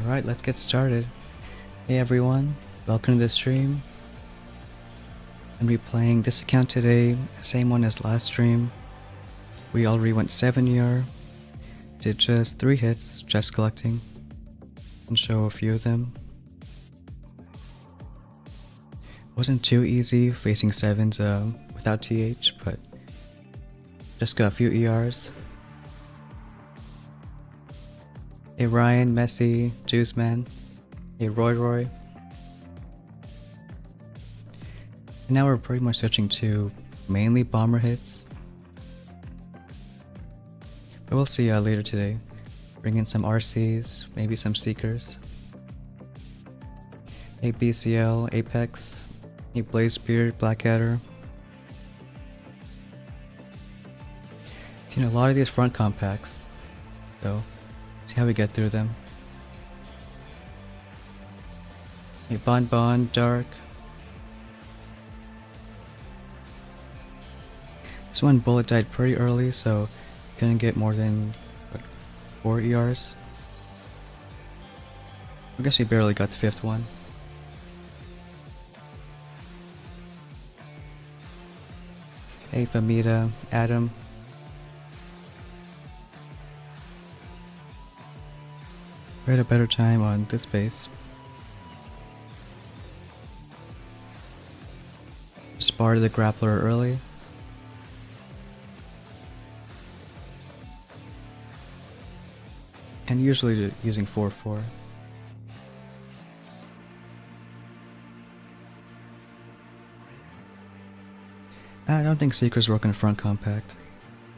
Alright, let's get started. Hey everyone, welcome to the stream. I'm replaying this account today, same one as last stream. We already went 7 ER, did just 3 hits, just collecting, and show a few of them. Wasn't too easy facing 7s without TH, but just got a few ERs. Hey Ryan, Messi, Juice Man, hey Roy. And now we're pretty much switching to mainly bomber hits. But we'll see later today. Bring in some RCs, maybe some Seekers. Hey BCL, Apex, hey Blazebeard, Blackadder. Seen a lot of these front compacts, though. See how we get through them. Hey Bon, Dark. This one bullet died pretty early, so couldn't get more than what, 4 ERs. I guess we barely got the 5th one. Hey Famita, Adam. We had a better time on this base. Sparred the grappler early. And usually using 4-4. I don't think Seekers work in a front compact.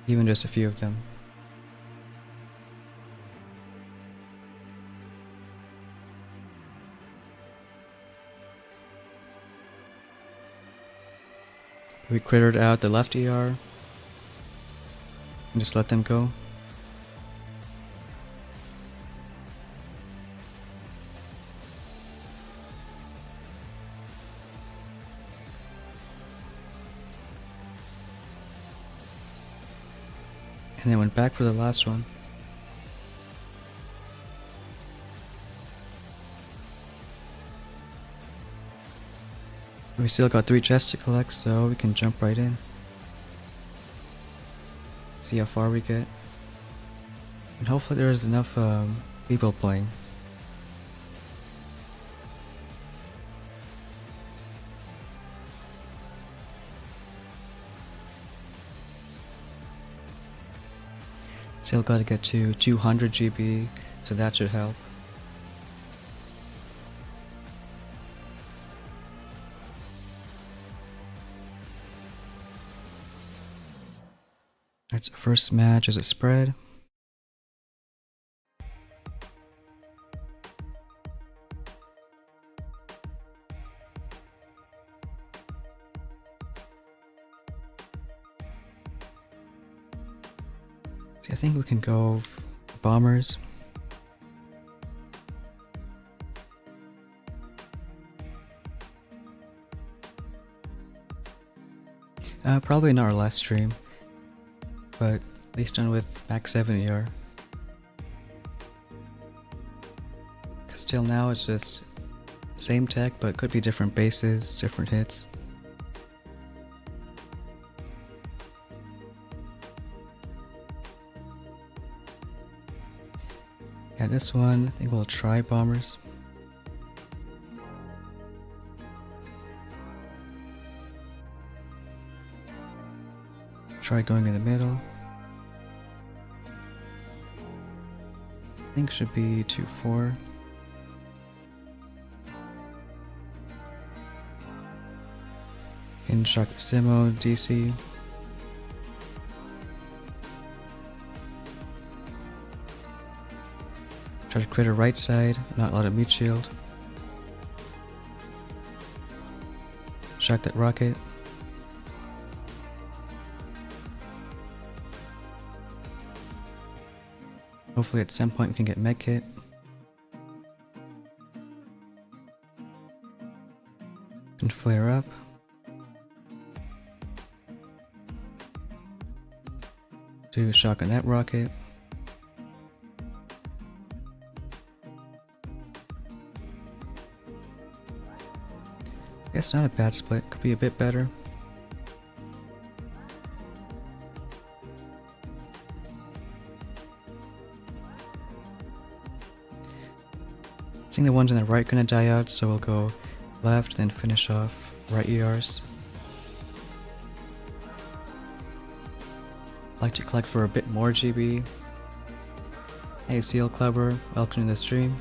Even just a few of them. We crittered out the left ER and just let them go. And then went back for the last one. We still got 3 chests to collect, so we can jump right in. See how far we get. And hopefully there's enough people playing. Still gotta get to 200 GB, so that should help. Alright, so first match is a spread. See, I think we can go bombers. Probably not our last stream, but at least done with max 70 ER. Still now it's just same tech, but could be different bases, different hits. Yeah, this one, I think we'll try bombers. Try going in the middle. I think should be 2-4. In shock Simo, DC. Try to create a right side, not a lot of meat shield. Shock that rocket. Hopefully at some point we can get med kit. Can flare up. Do shock on that rocket. Guess not a bad split, could be a bit better. I think the ones on the right gonna die out, so we'll go left, then finish off right ERs. Like to collect for a bit more GB. Hey Seal Clubber, welcome to the stream.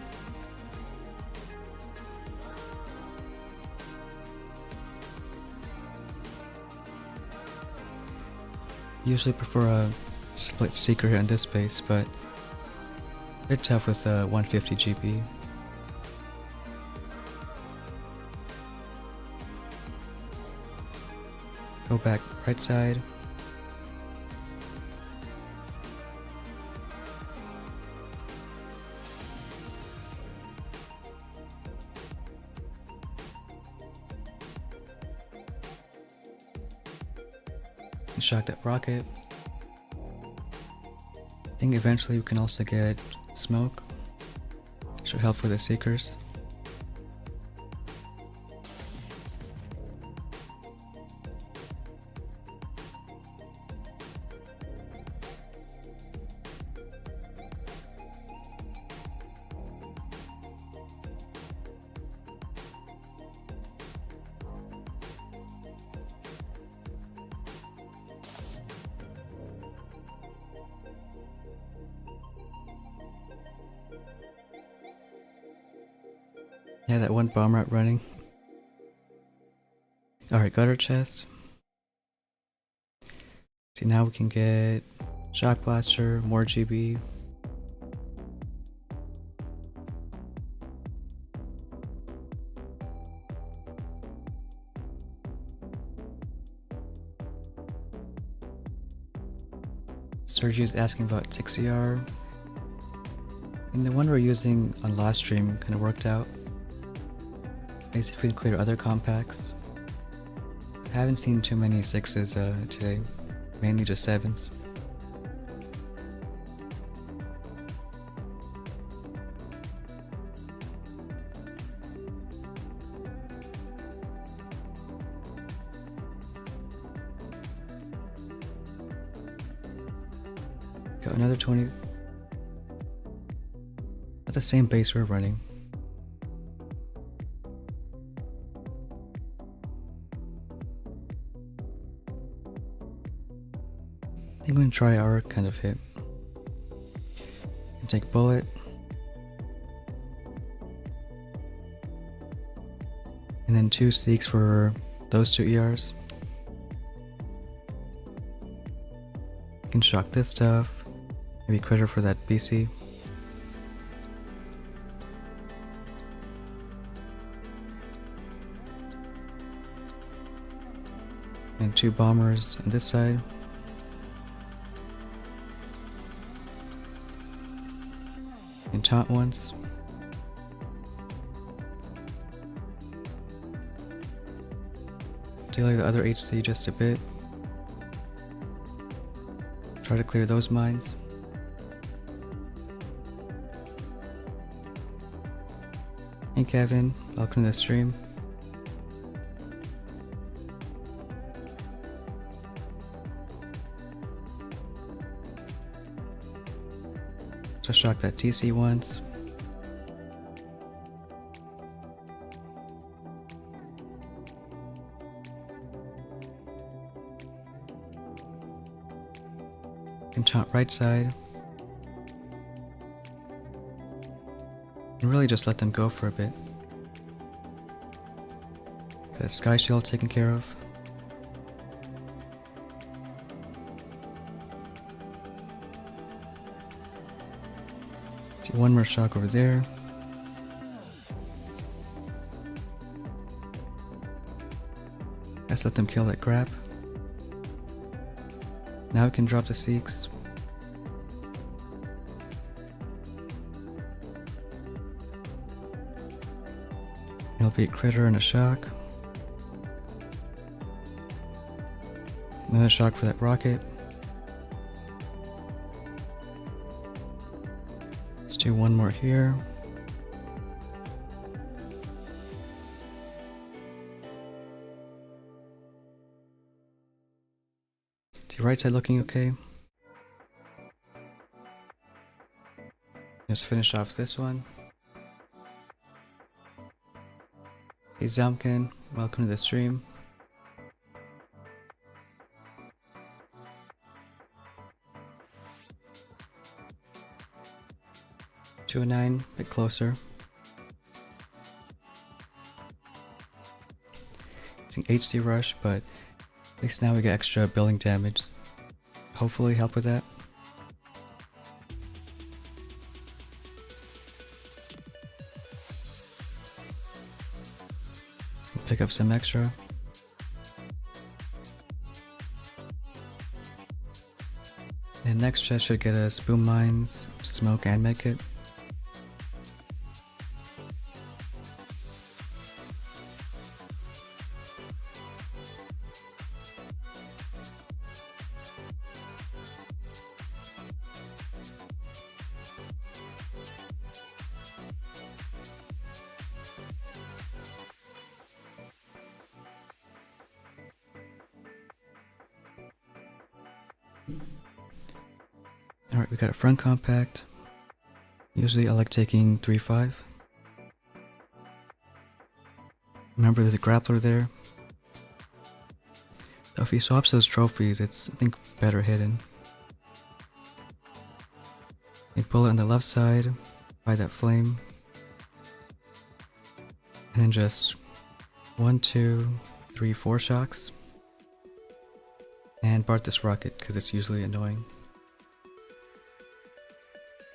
Usually prefer a split seeker here in this base, but a bit tough with 150 GB. Go back right side. Shock that rocket. I think eventually we can also get smoke. Should help for the seekers. Yeah, that one bomb rat running. Alright, gutter chest. See, now we can get shock blaster, more GB. Sergio's asking about 6ER. And the one we're using on last stream kind of worked out. At least if we can clear other compacts. I haven't seen too many 6s today, mainly just 7s. Got another 20. At the same base we're running. I think I'm gonna try our kind of hit. And take bullet. And then 2 Seeks for those 2 ERs. I can shock this stuff. Maybe critter for that BC. And 2 bombers on this side. And taunt once. Delay the other HC just a bit. Try to clear those mines. Hey Kevin, welcome to the stream. Just shock that TC once. And taunt right side. And really just let them go for a bit. That sky shield taken care of. See one more shock over there. Let's let them kill that grab. Now we can drop the Seeks. It'll be a critter and a shock. Another shock for that rocket. Let's do one more here. See, right side looking okay. Just finish off this one. Hey Zamkin, welcome to the stream. Two and 9, a bit closer. Using HC rush, but at least now we get extra building damage. Hopefully help with that. Pick up some extra. And next chest should get us boom mines, smoke, and medkit. Alright, we got a front compact. Usually I like taking 3-5. Remember there's a grappler there. So if he swaps those trophies, it's I think better hidden. A bullet on the left side, by that flame. And then just 1, 2, 3, 4 shocks. And Bart this rocket, because it's usually annoying.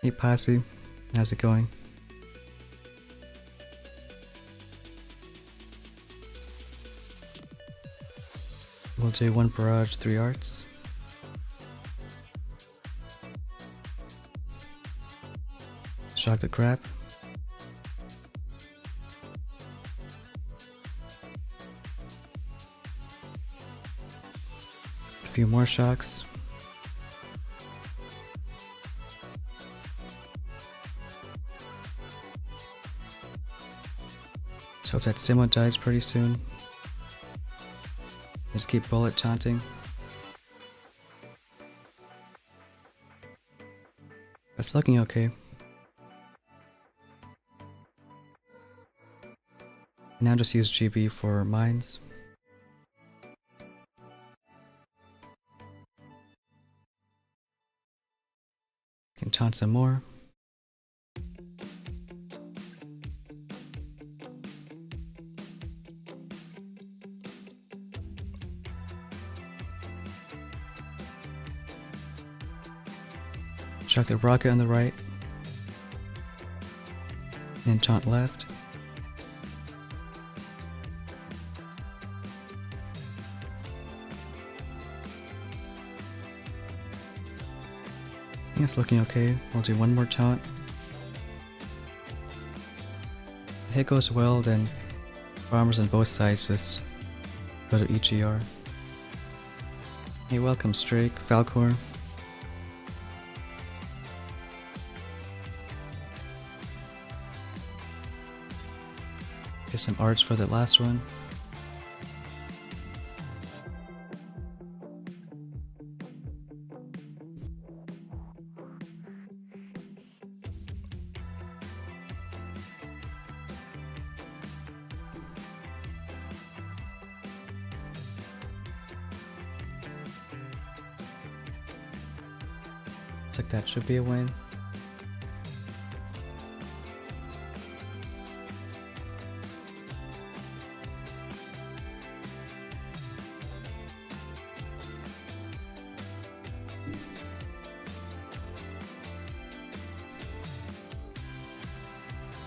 Hey Posse, how's it going? We'll do 1 barrage, 3 arts. Shock the crap. A few more shocks. Let's hope that Simo dies pretty soon. Just keep bullet taunting. It's looking okay. Now just use GB for mines. Can taunt some more. Chuck the rocket on the right. And taunt left. I think it's looking okay. We'll do one more taunt. If the hit goes well, then bombers on both sides just go to EGR. Hey, welcome Strake, Falcor. Get some arts for that last one. Looks like that should be a win.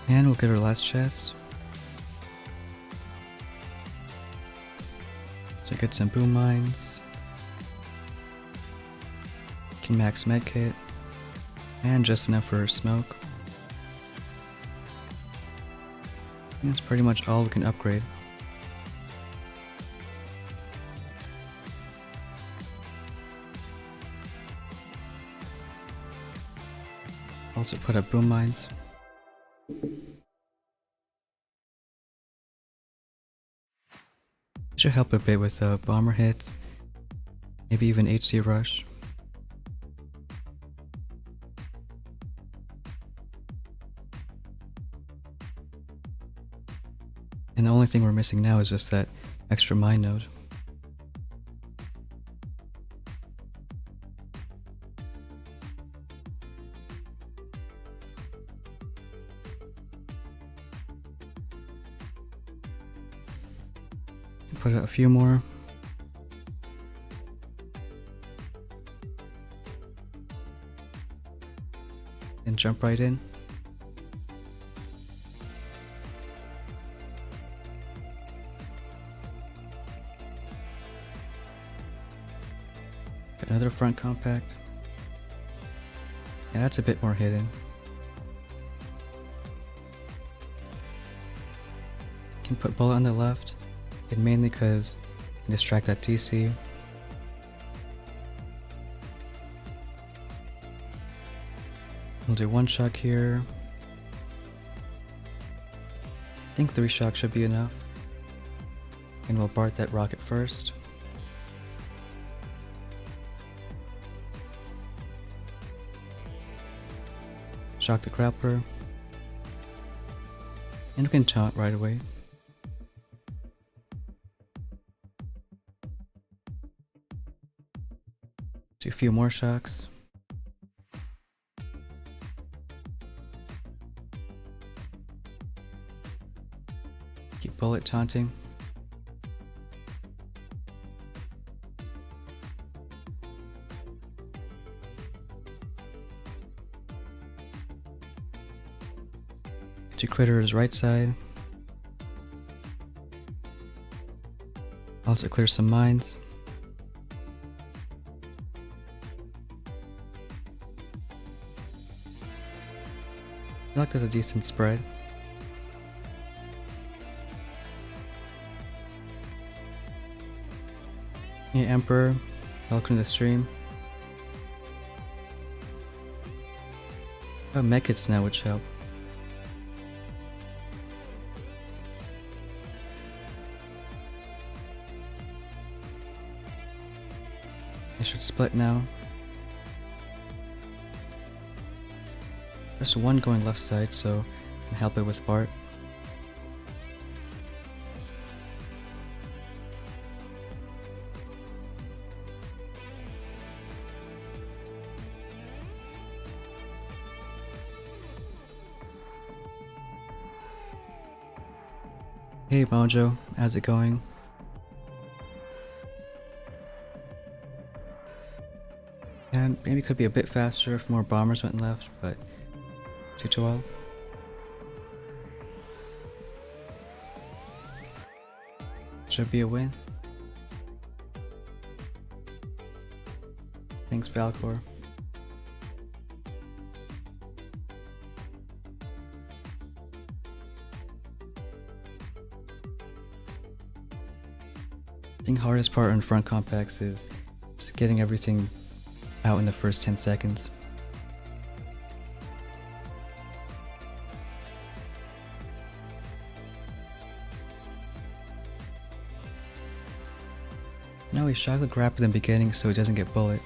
And we'll get our last chest. So get some boom mines. Can max medkit. And just enough for smoke. And that's pretty much all we can upgrade. Also put up boom mines. Should help a bit with bomber hits, maybe even HC rush. And the only thing we're missing now is just that extra mine node. Put a few more. And jump right in. Got another front compact. Yeah, that's a bit more hidden. Can put bullet on the left. And mainly because distract that TC. We'll do one shock here. I think 3 shocks should be enough. And we'll BART that rocket first. Shock the grappler. And we can taunt right away. Do a few more shocks. Keep bullet taunting. Two critters right side. Also clear some mines. I feel like there's a decent spread. Hey Emperor, welcome to the stream. Oh, medkits now, which help. I should split now. There's one going left side, so I can help it with Bart. Hey Mojo, how's it going? And maybe it could be a bit faster if more bombers went left, but 212. Should be a win. Thanks, Valcor. I think hardest part on front compacts is getting everything out in the first 10 seconds. No, we shock the grab in the beginning so he doesn't get bullet.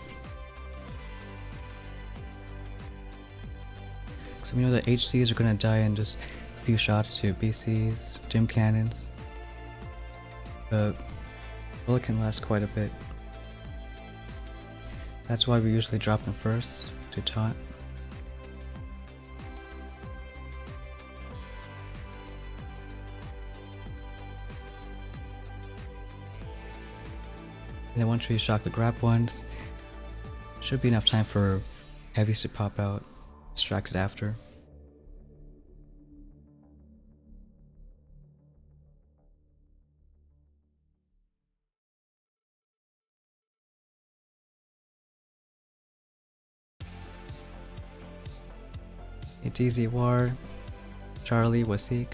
So we know that HCs are gonna die in just a few shots to BCs, gym cannons. The bullet can last quite a bit. That's why we usually drop them first, to taunt. And then once we shock the grab ones, should be enough time for heavies to pop out, distracted after. A DZ War, Charlie, Wasik.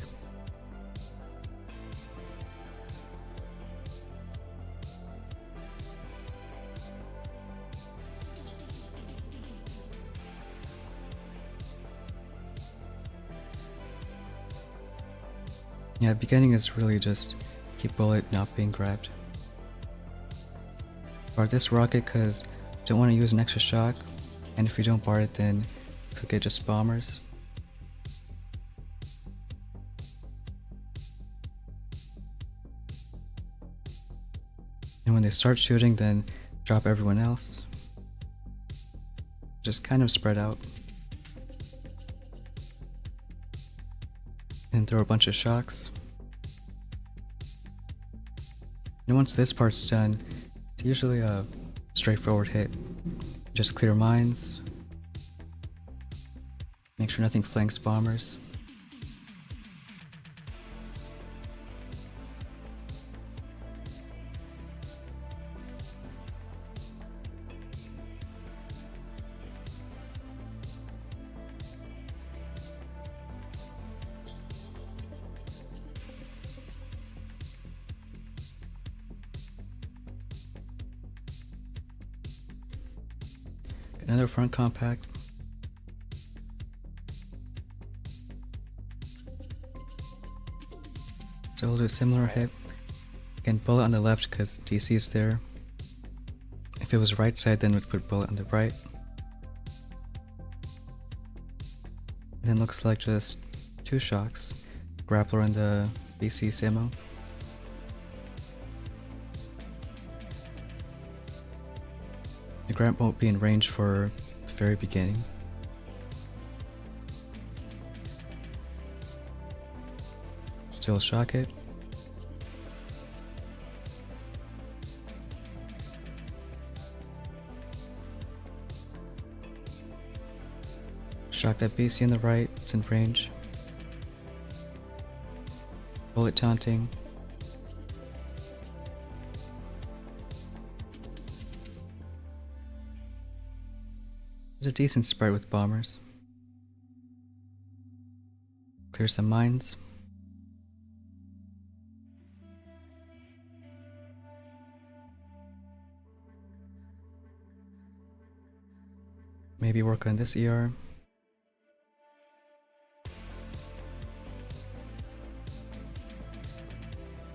Yeah, beginning is really just keep bullet not being grabbed. Bar this rocket because don't want to use an extra shock, and if you don't bar it then you could get just bombers. And when they start shooting then drop everyone else. Just kind of spread out. And throw a bunch of shocks. And once this part's done, it's usually a straightforward hit. Just clear mines. Make sure nothing flanks bombers. Another front compact. So we'll do a similar hit. Again, bullet on the left because DC is there. If it was right side, then we'd put bullet on the right. And then looks like just 2 shocks. Grappler and the BC Samo. The grab won't be in range for the very beginning. Still shock it. Shock that BC on the right, it's in range. Bullet taunting. There's a decent spread with bombers. Clear some mines. Maybe work on this ER.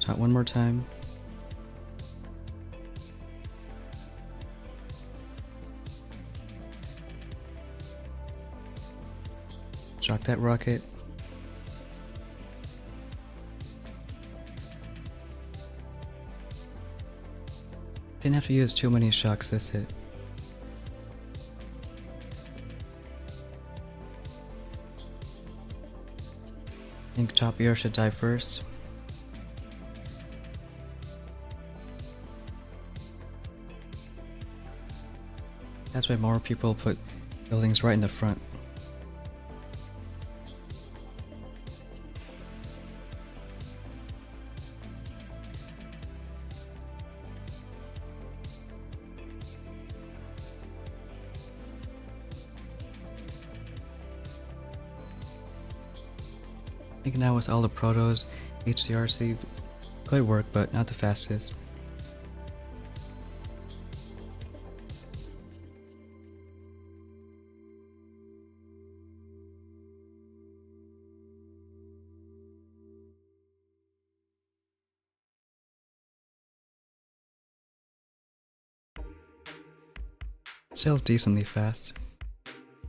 Taunt one more time. Shock that rocket. Didn't have to use too many shocks this hit. I think top air should die first. That's why more people put buildings right in the front. I think now with all the protos, HCRC could work, but not the fastest. Still decently fast.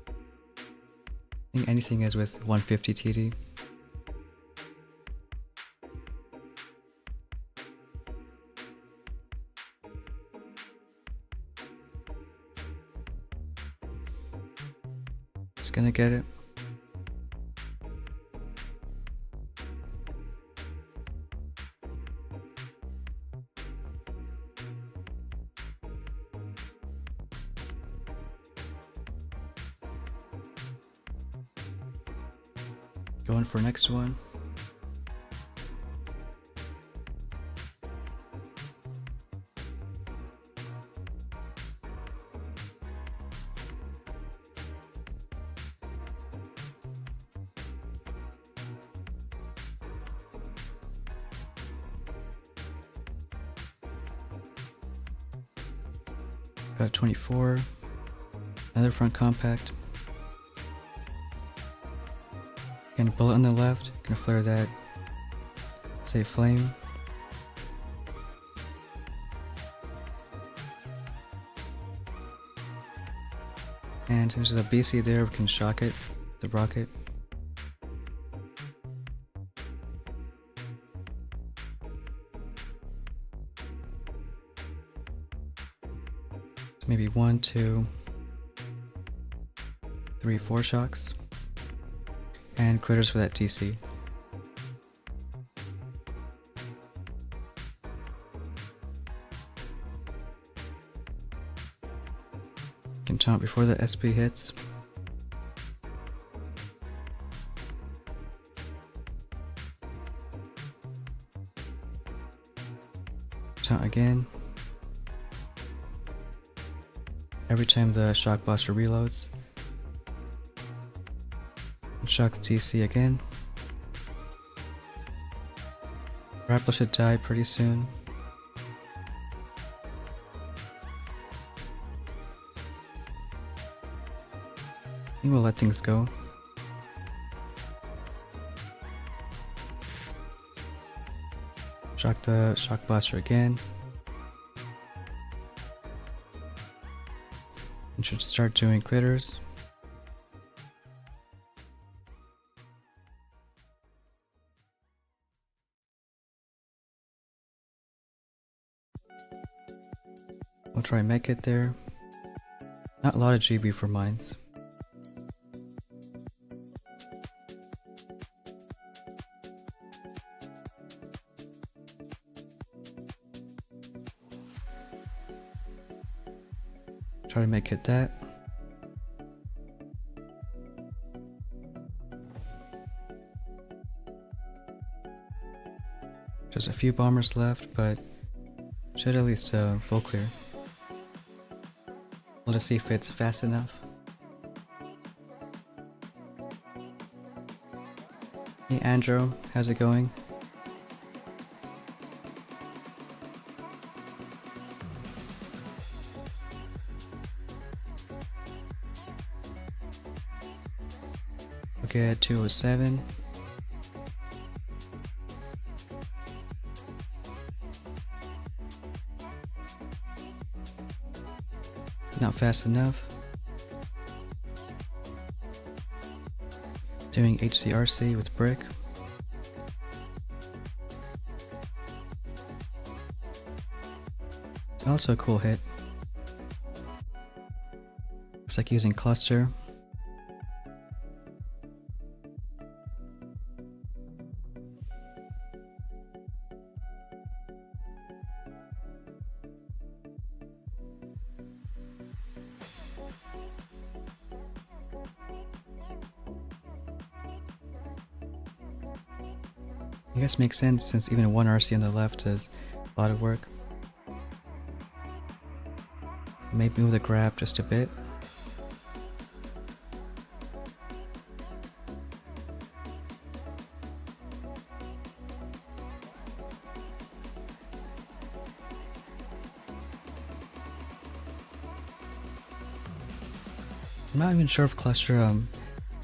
I think anything is with 150 TD. Just gonna get it. Going for next one. Got 24. Another front compact. Gonna bullet on the left. Gonna flare that. Say flame. And since there's a BC there, we can shock it. The rocket. Maybe 1, 2, 3, 4 shocks. And critters for that DC. Can taunt before the SP hits. Taunt again. Every time the shock blaster reloads. Shock the DC again. Grapple should die pretty soon. I think we'll let things go. Shock the shock blaster again. And should start doing critters. We'll try and make it there. Not a lot of GB for mines. Try to make it that. Just a few bombers left, but should at least full clear. We'll just see if it's fast enough. Hey Andrew, how's it going? Okay, 207. Not fast enough. Doing HCRC with brick. Also a cool hit. Looks like using cluster. I guess makes sense since even one RC on the left does a lot of work. Maybe move the grab just a bit. I'm not even sure if cluster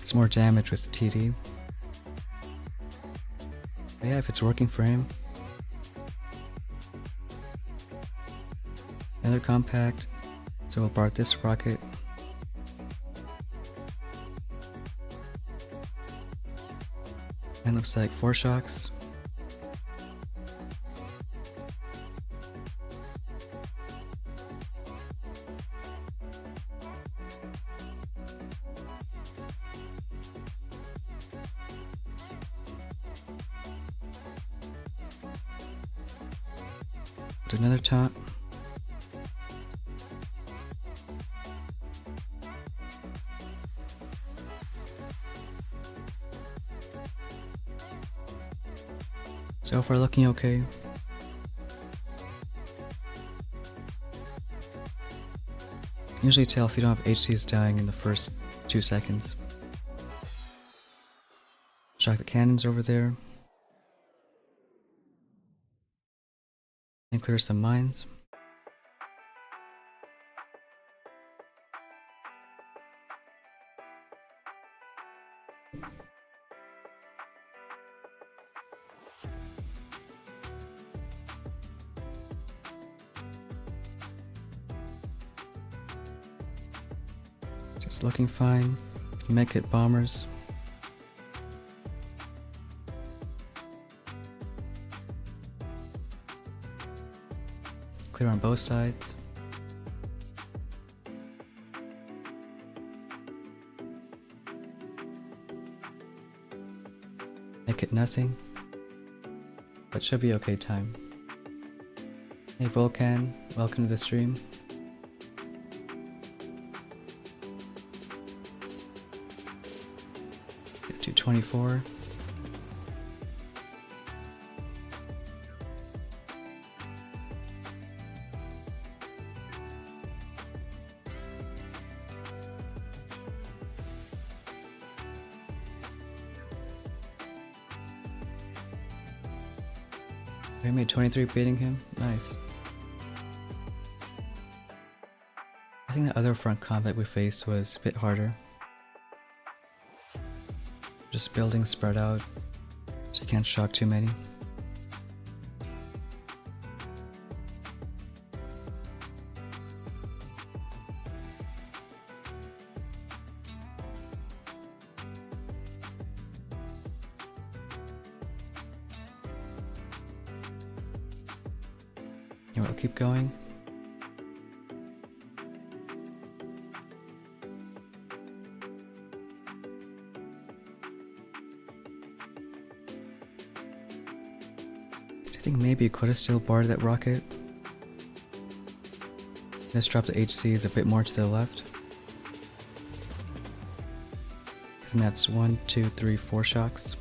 it's more damage with TD. But yeah, if it's working for him. Another compact, so we'll bar this rocket. And looks like 4 shocks. Do another taunt. So far looking okay. Usually tell if you don't have HCs dying in the first 2 seconds. Shock the cannons over there. And clear some mines. So it's looking fine. Mech it bombers. Clear on both sides. Make it nothing. But should be okay time. Hey Volcan, welcome to the stream. Get 224. We made 23 beating him. Nice. I think the other front combat we faced was a bit harder. Just buildings spread out, so you can't shock too many. We'll keep going. I think maybe you could have still barred that rocket. Let's drop the HCs a bit more to the left. And that's 1, 2, 3, 4 shocks.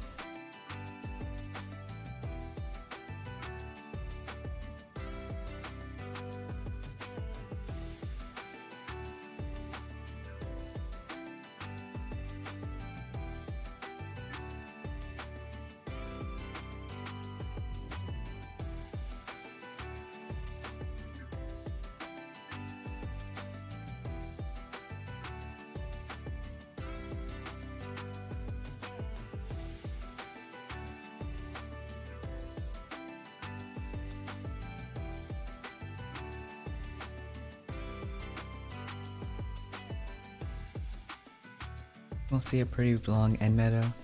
We'll see a pretty long end meta.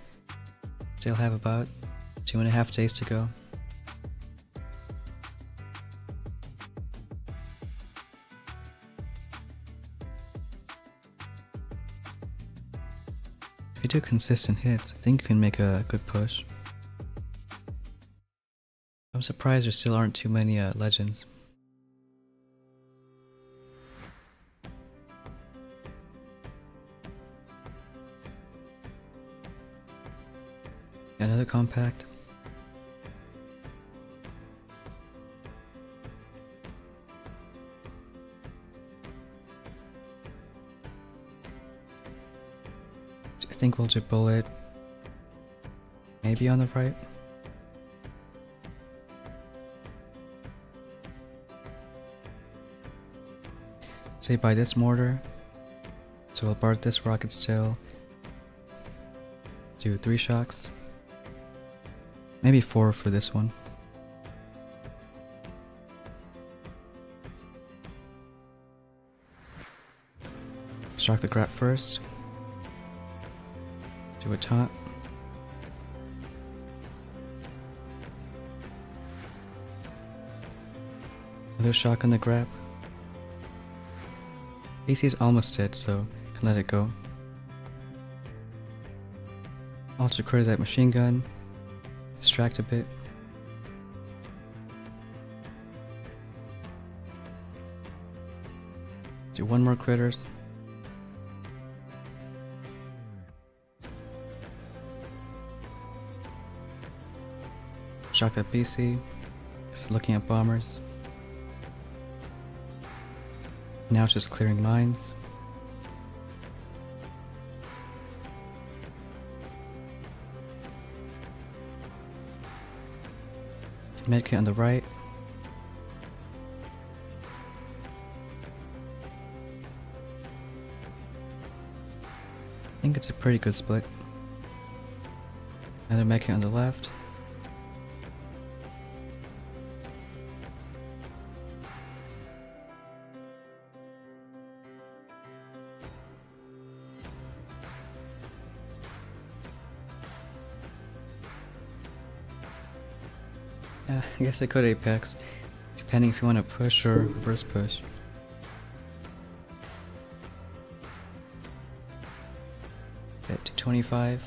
Still have about 2.5 days to go. If you do consistent hits, I think you can make a good push. I'm surprised there still aren't too many legends. Another compact. I think we'll do bullet. Maybe on the right. Say by this mortar. So we'll BART this rocket still. Do 3 shocks. Maybe 4 for this one. Shock the grab first. Do a taunt. Another shock on the grab. AC is almost dead, so can let it go. Also crit that machine gun. Distract a bit. Do 1 more critters. Shock that BC. Just looking at bombers. Now it's just clearing mines. Medkit on the right. I think it's a pretty good split. Another medkit on the left. I guess I could Apex, depending if you want to push or reverse push. Get to 25.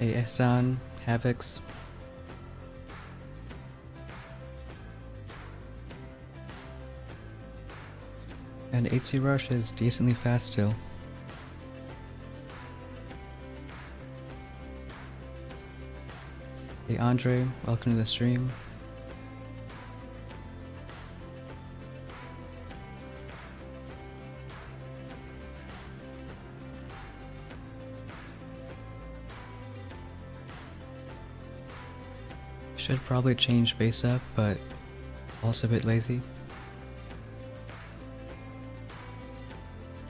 AS on, Havocs. And HC Rush is decently fast still. Hey Andre, welcome to the stream. Should probably change base up, but also a bit lazy.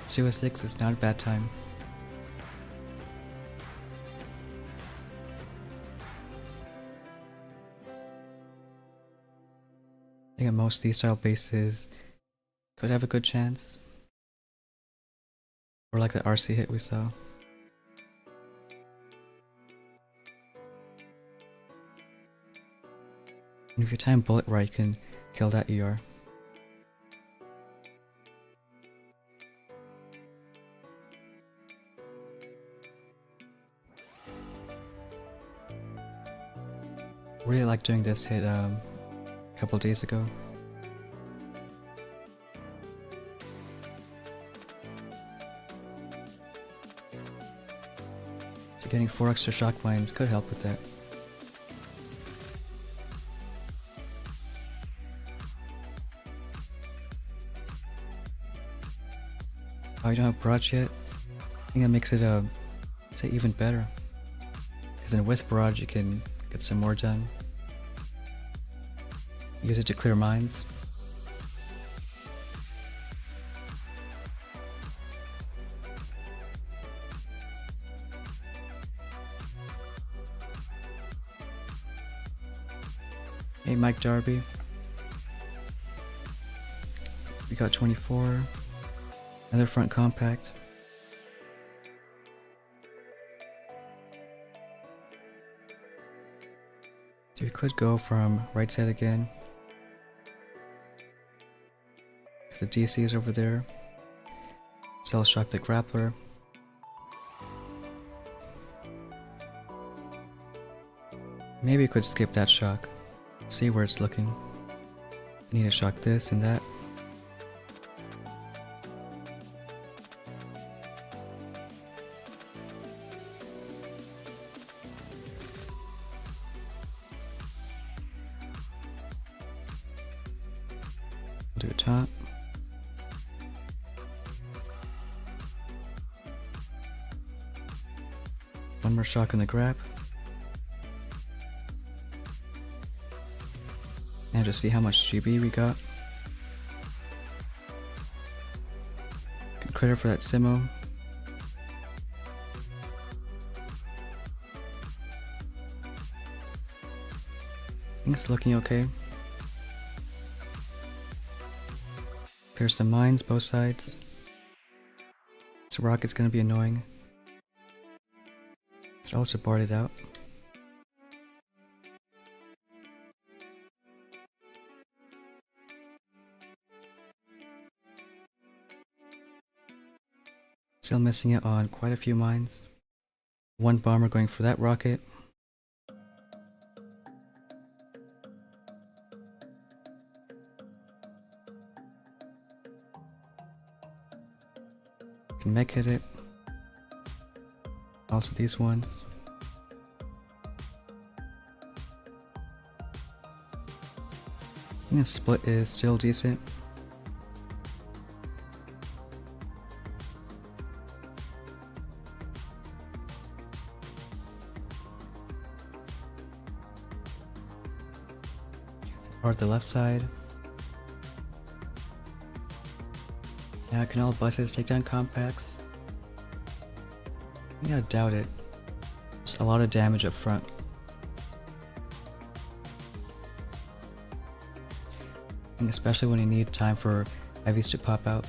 206 is not a bad time. I think most of these style bases could have a good chance. Or like the RC hit we saw. And if you time bullet right, you can kill that ER. Really like doing this hit a couple days ago. So getting 4 extra shock lines could help with that. Oh, you don't have barrage yet? I think that makes it say even better. Because then with barrage you can get some more done. Use it to clear mines. Hey Mike Darby. We got 24. Another front compact. So we could go from right side again, because the DC is over there. So I'll shock the grappler. Maybe we could skip that shock, see where it's looking. I need to shock this and that. Do a top. One more shock on the grab. And just see how much GB we got. Good critter for that Simo. I think it's looking okay. There's some mines both sides. This rocket's gonna be annoying. Should also board it out. Still missing it on quite a few mines. One bomber going for that rocket. Can mech hit it. Also these ones. I think the split is still decent. Or the left side. Now can all buses take down compacts? Yeah, I doubt it. Just a lot of damage up front. And especially when you need time for heavies to pop out.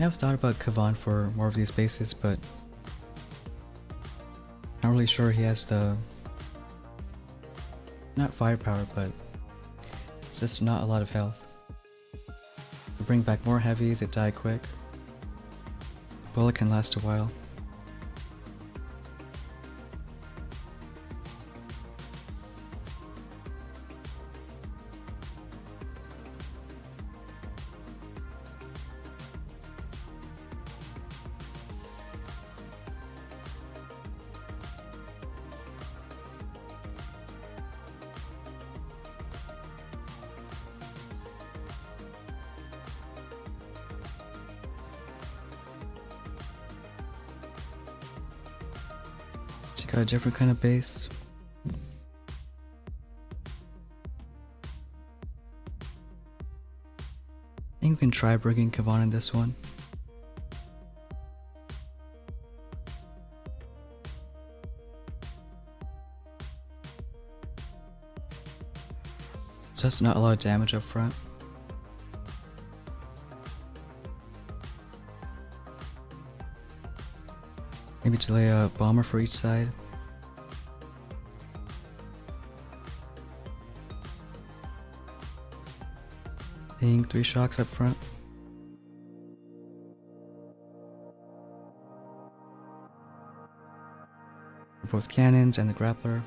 I've thought about Kavan for more of these bases, but not really sure he has the, not firepower, but it's just not a lot of health. You bring back more heavies, it die quick. Bullet can last a while. She's got a different kind of base. I think we can try bringing Kavan in this one. So that's not a lot of damage up front. Maybe to lay a bomber for each side. Paying 3 shocks up front. For both cannons and the grappler.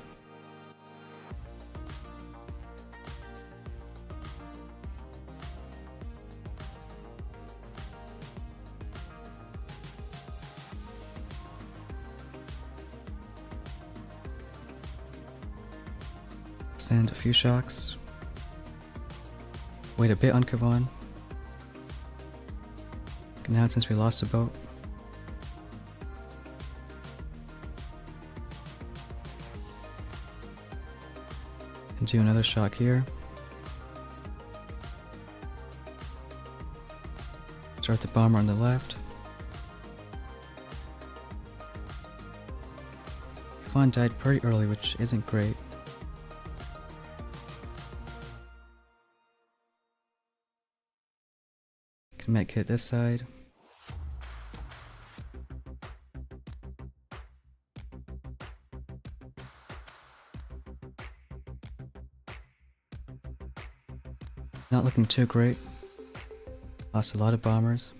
Send a few shocks. Wait a bit on Kavan. Now since we lost a boat. And do another shock here. Start the bomber on the left. Yvonne died pretty early, which isn't great. Can mech hit this side. Not looking too great. Lost a lot of bombers.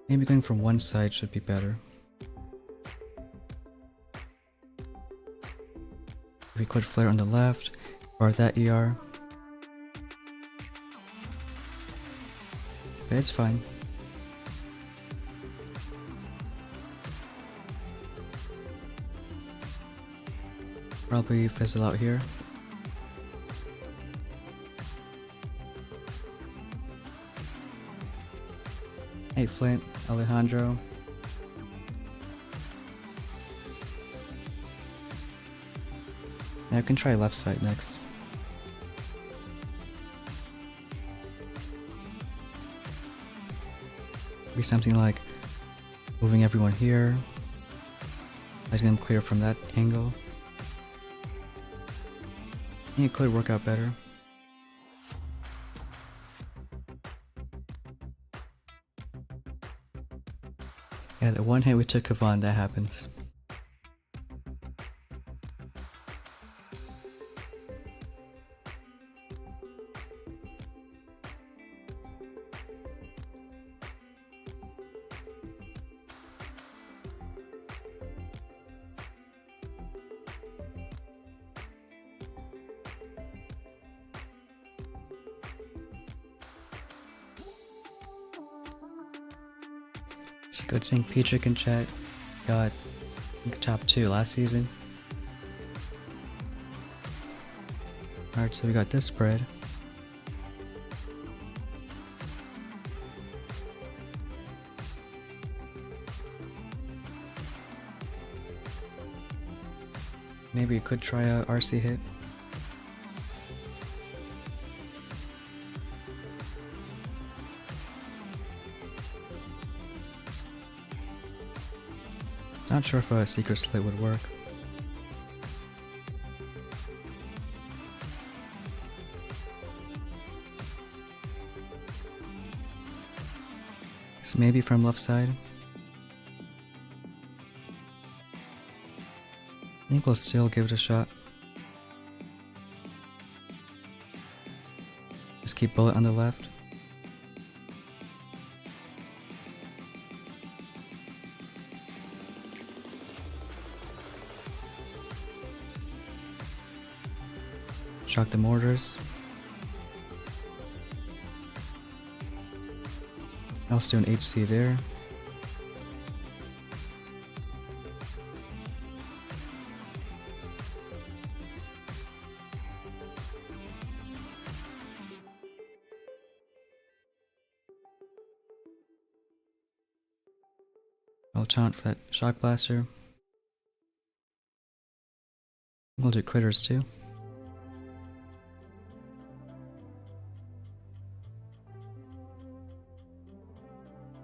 Maybe going from one side should be better. If we could flare on the left, or that ER. But it's fine. Probably fizzle out here. Hey Flint, Alejandro. Now I can try left side next. Maybe something like moving everyone here, letting them clear from that angle. I think it could work out better. Yeah, the one hit we took Yvonne, that happens. It's a good thing Petrick in chat got, I think, top 2 last season. Alright, so we got this spread. Maybe we could try a RC hit. Not sure if a secret slit would work. So maybe from left side. I think we'll still give it a shot. Just keep bullet on the left. Shock the mortars. Also do an HC there. I'll taunt for that shock blaster. We'll do critters too.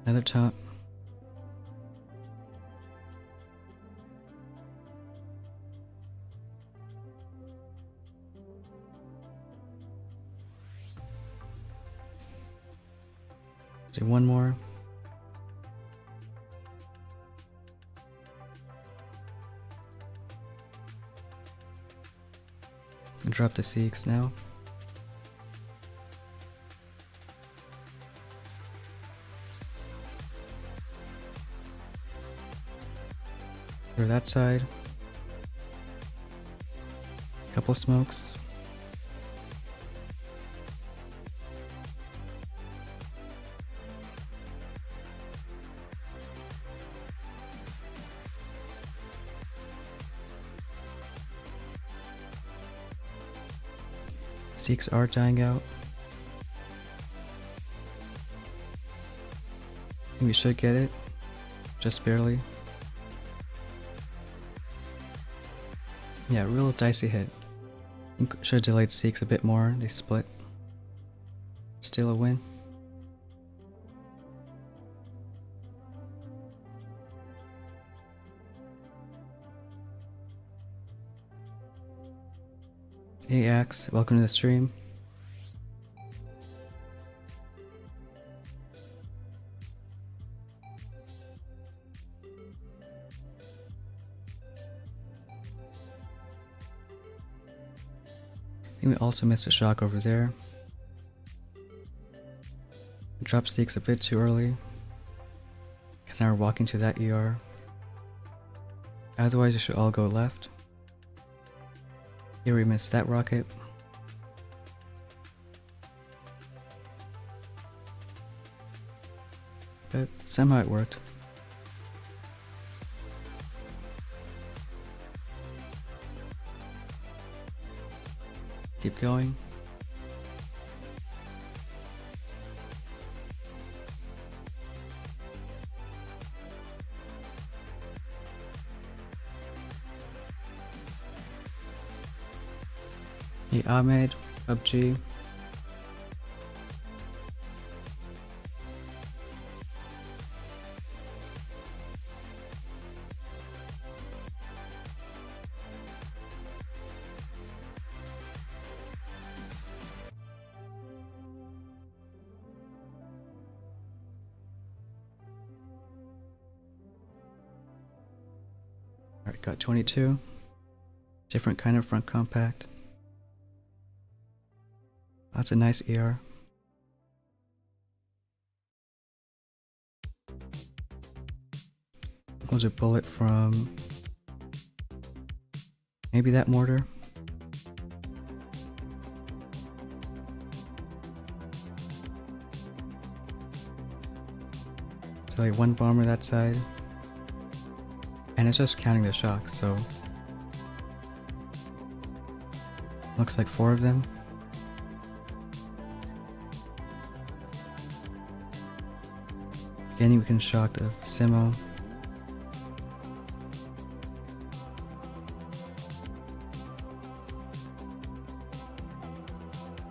Another taunt. Do one more. And drop the Seeks now. Clear that side. Couple smokes. Seeks are dying out. think we should get it. Just barely. Yeah, real dicey hit. I think should have delayed Seeks a bit more. They split. Still a win. Hey Axe, welcome to the stream. I think we also missed a shock over there. Drop Seeks a bit too early. Because now we're walking to that ER. Otherwise, you should all go left. Here we missed that rocket. But somehow it worked. Keep going. Hey Ahmed, PUBG. Alright, got 22. Different kind of front compact. That's a nice ER. Was a bullet from maybe that mortar. So like one bomber that side. And it's just counting the shocks, so looks like 4 of them. Again, we can shock the Simo.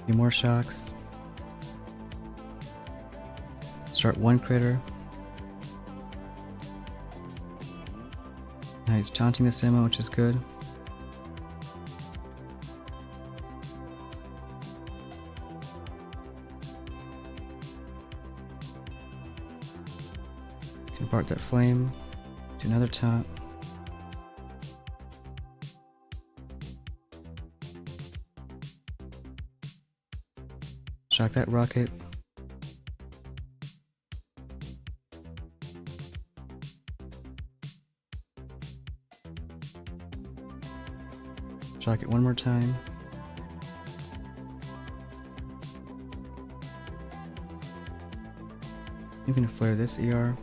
Few more shocks. Start one critter. Now he's taunting the Simo, which is good. Convert that flame to another taunt. Shock that rocket. Shock it one more time. You can flare this ER.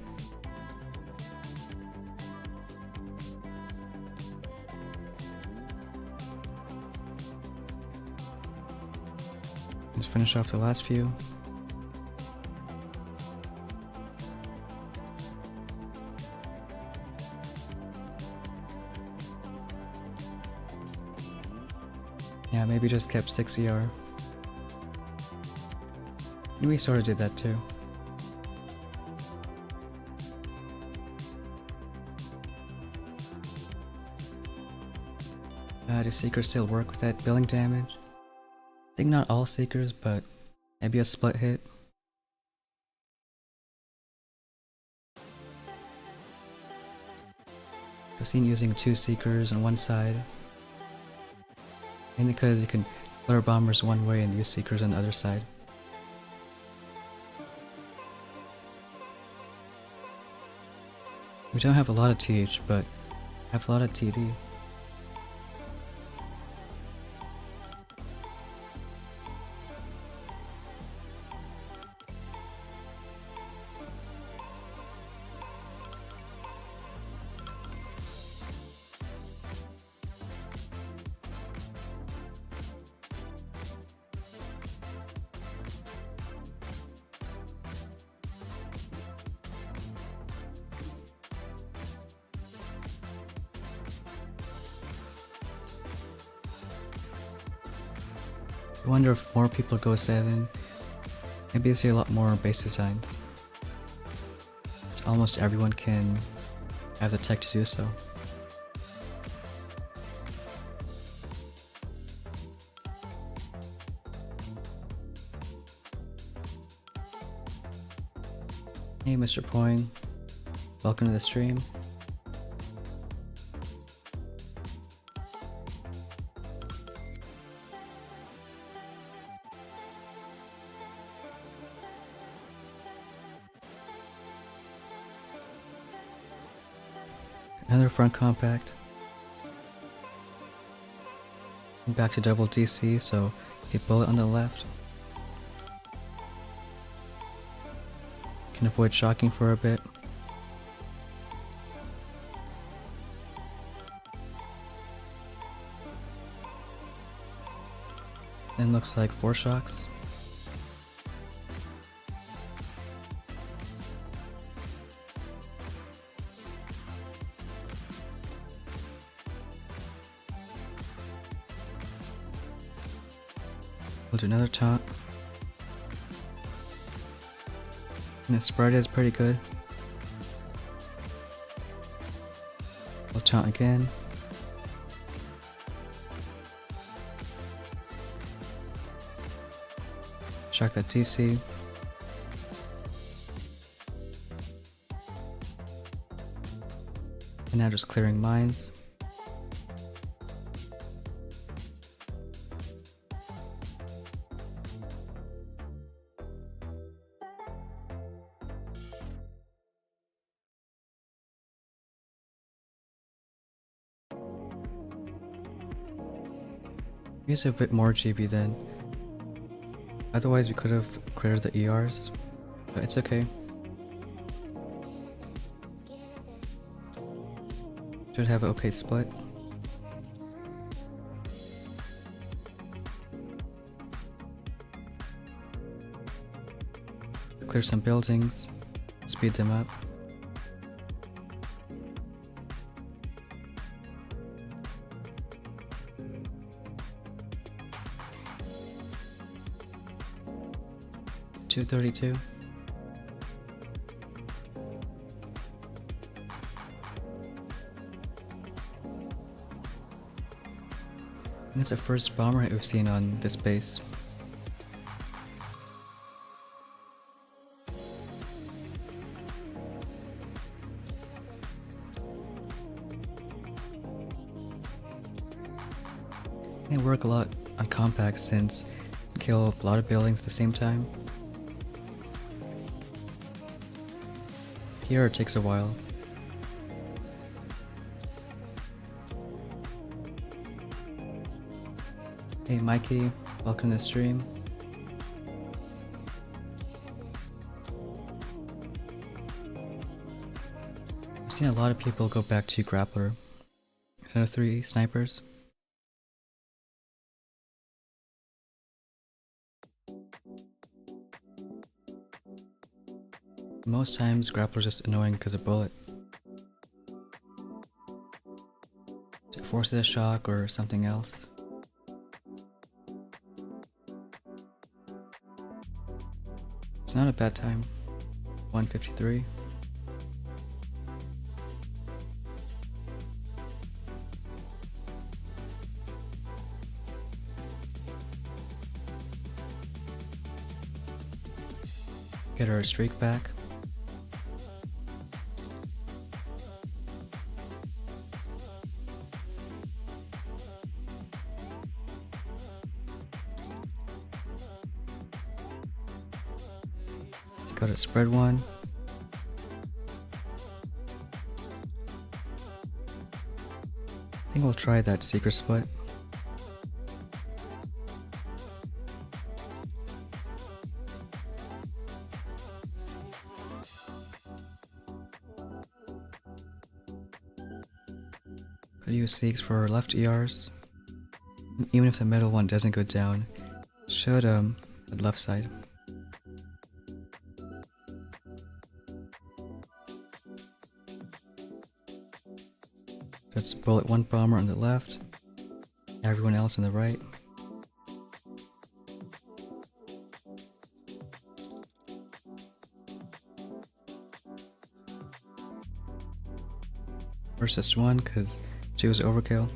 Let's finish off the last few. Yeah, maybe just kept 6 ER. And we sort of did that too. Do Seekers still work with that billing damage? I think not all Seekers, but maybe a split hit. I've seen using 2 Seekers on one side. Mainly because you can flare bombers one way and use Seekers on the other side. We don't have a lot of TH, but have a lot of TD. I wonder if more people go 7. Maybe I see a lot more base designs. So almost everyone can have the tech to do so. Hey Mr. Poing, welcome to the stream. Another front compact. Back to double DC, so get bullet on the left. Can avoid shocking for a bit. Then looks like 4 shocks. We'll do another taunt. And the spread is pretty good. We'll taunt again. Shock that DC. And now just clearing mines. Use a bit more GB then. Otherwise we could have crittered the ERs, but it's okay. Should have an okay split. Clear some buildings, speed them up. $232. And it's the first bomber hit we've seen on this base. They work a lot on compacts since you kill a lot of buildings at the same time. Here it takes a while. Hey Mikey, welcome to the stream. I've seen a lot of people go back to grappler instead of 3 snipers. Most times grappler's just annoying because of bullet. It forces a shock or something else. It's not a bad time. 153. Get our streak back. Got it, spread 1. I think we'll try that secret split. Could use Seeks for left ERs. Even if the middle one doesn't go down, should at left side. Let's bullet 1 bomber on the left, everyone else on the right. versus 1 because 2 is overkill.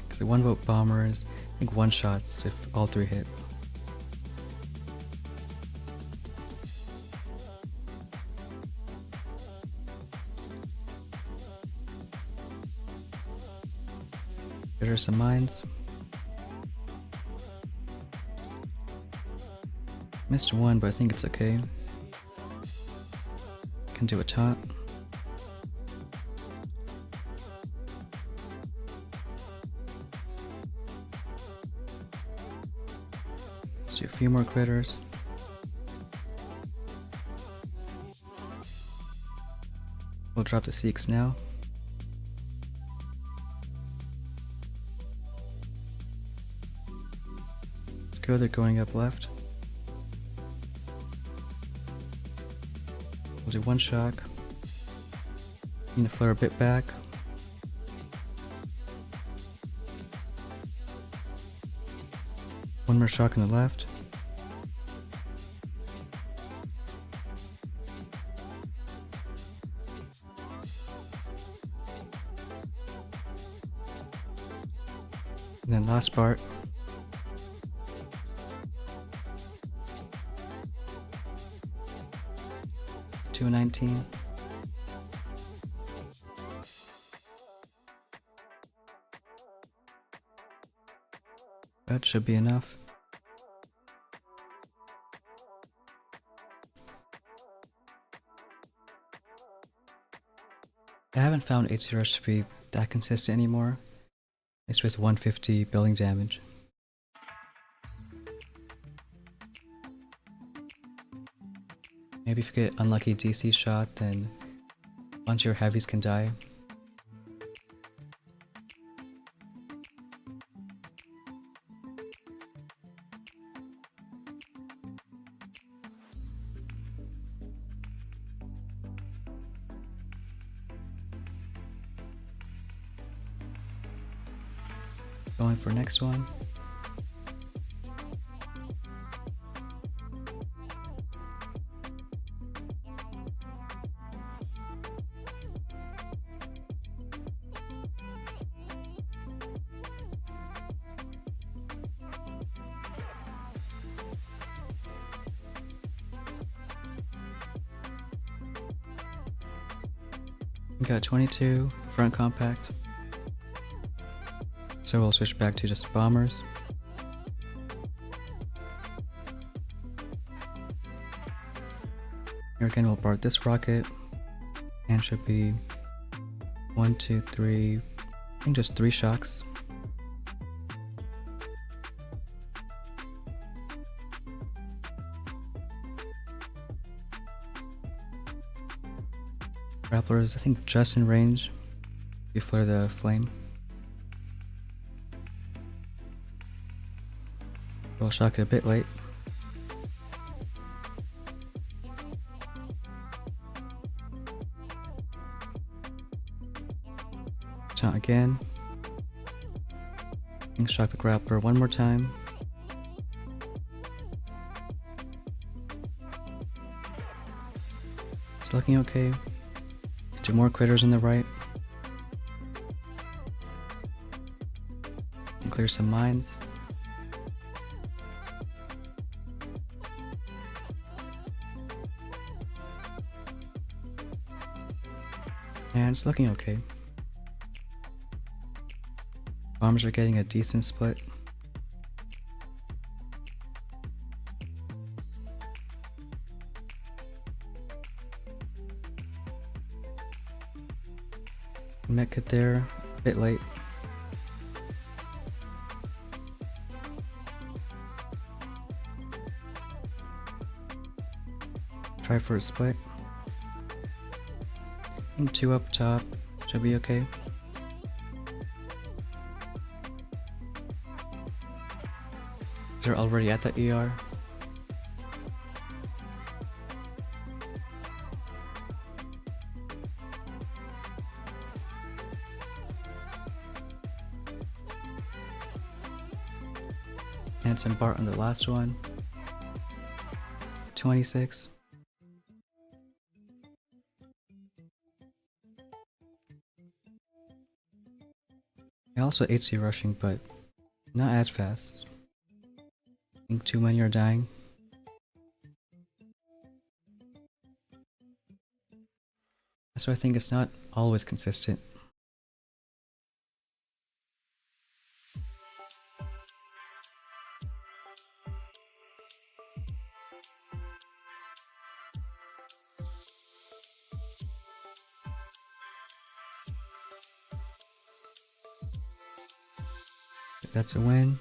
Because the 1 vote bombers, I think 1 shots if all 3 hit. There are some mines. Missed 1, but I think it's okay. Can do a taunt. Let's do a few more critters. We'll drop the Seeks now. Let's go, they're going up left. We'll do 1 shock. Need to flare a bit back. One more shock on the left. And then last part. To a 19. That should be enough. I haven't found AC Rush to be that consistent anymore. It's with 150 building damage. Maybe if you get unlucky DC shot, then a bunch of your heavies can die. Going for next one. We got 22 front compact. So we'll switch back to just bombers. Here again we'll BART this rocket, and should be 1, 2, 3, I think just 3 shocks. Grappler is I think just in range. You flare the flame. We'll shock it a bit late. Taunt again. And shock the grappler one more time. It's looking okay. 2 more critters on the right. And clear some mines. And it's looking okay. Bombers are getting a decent split. Mech there, a bit late. Try for a split. And 2 up top should be okay. They're already at the ER. And some BART on the last one. 26. Also HC rushing, but not as fast. I think too many are dying. So I think it's not always consistent. That's a win.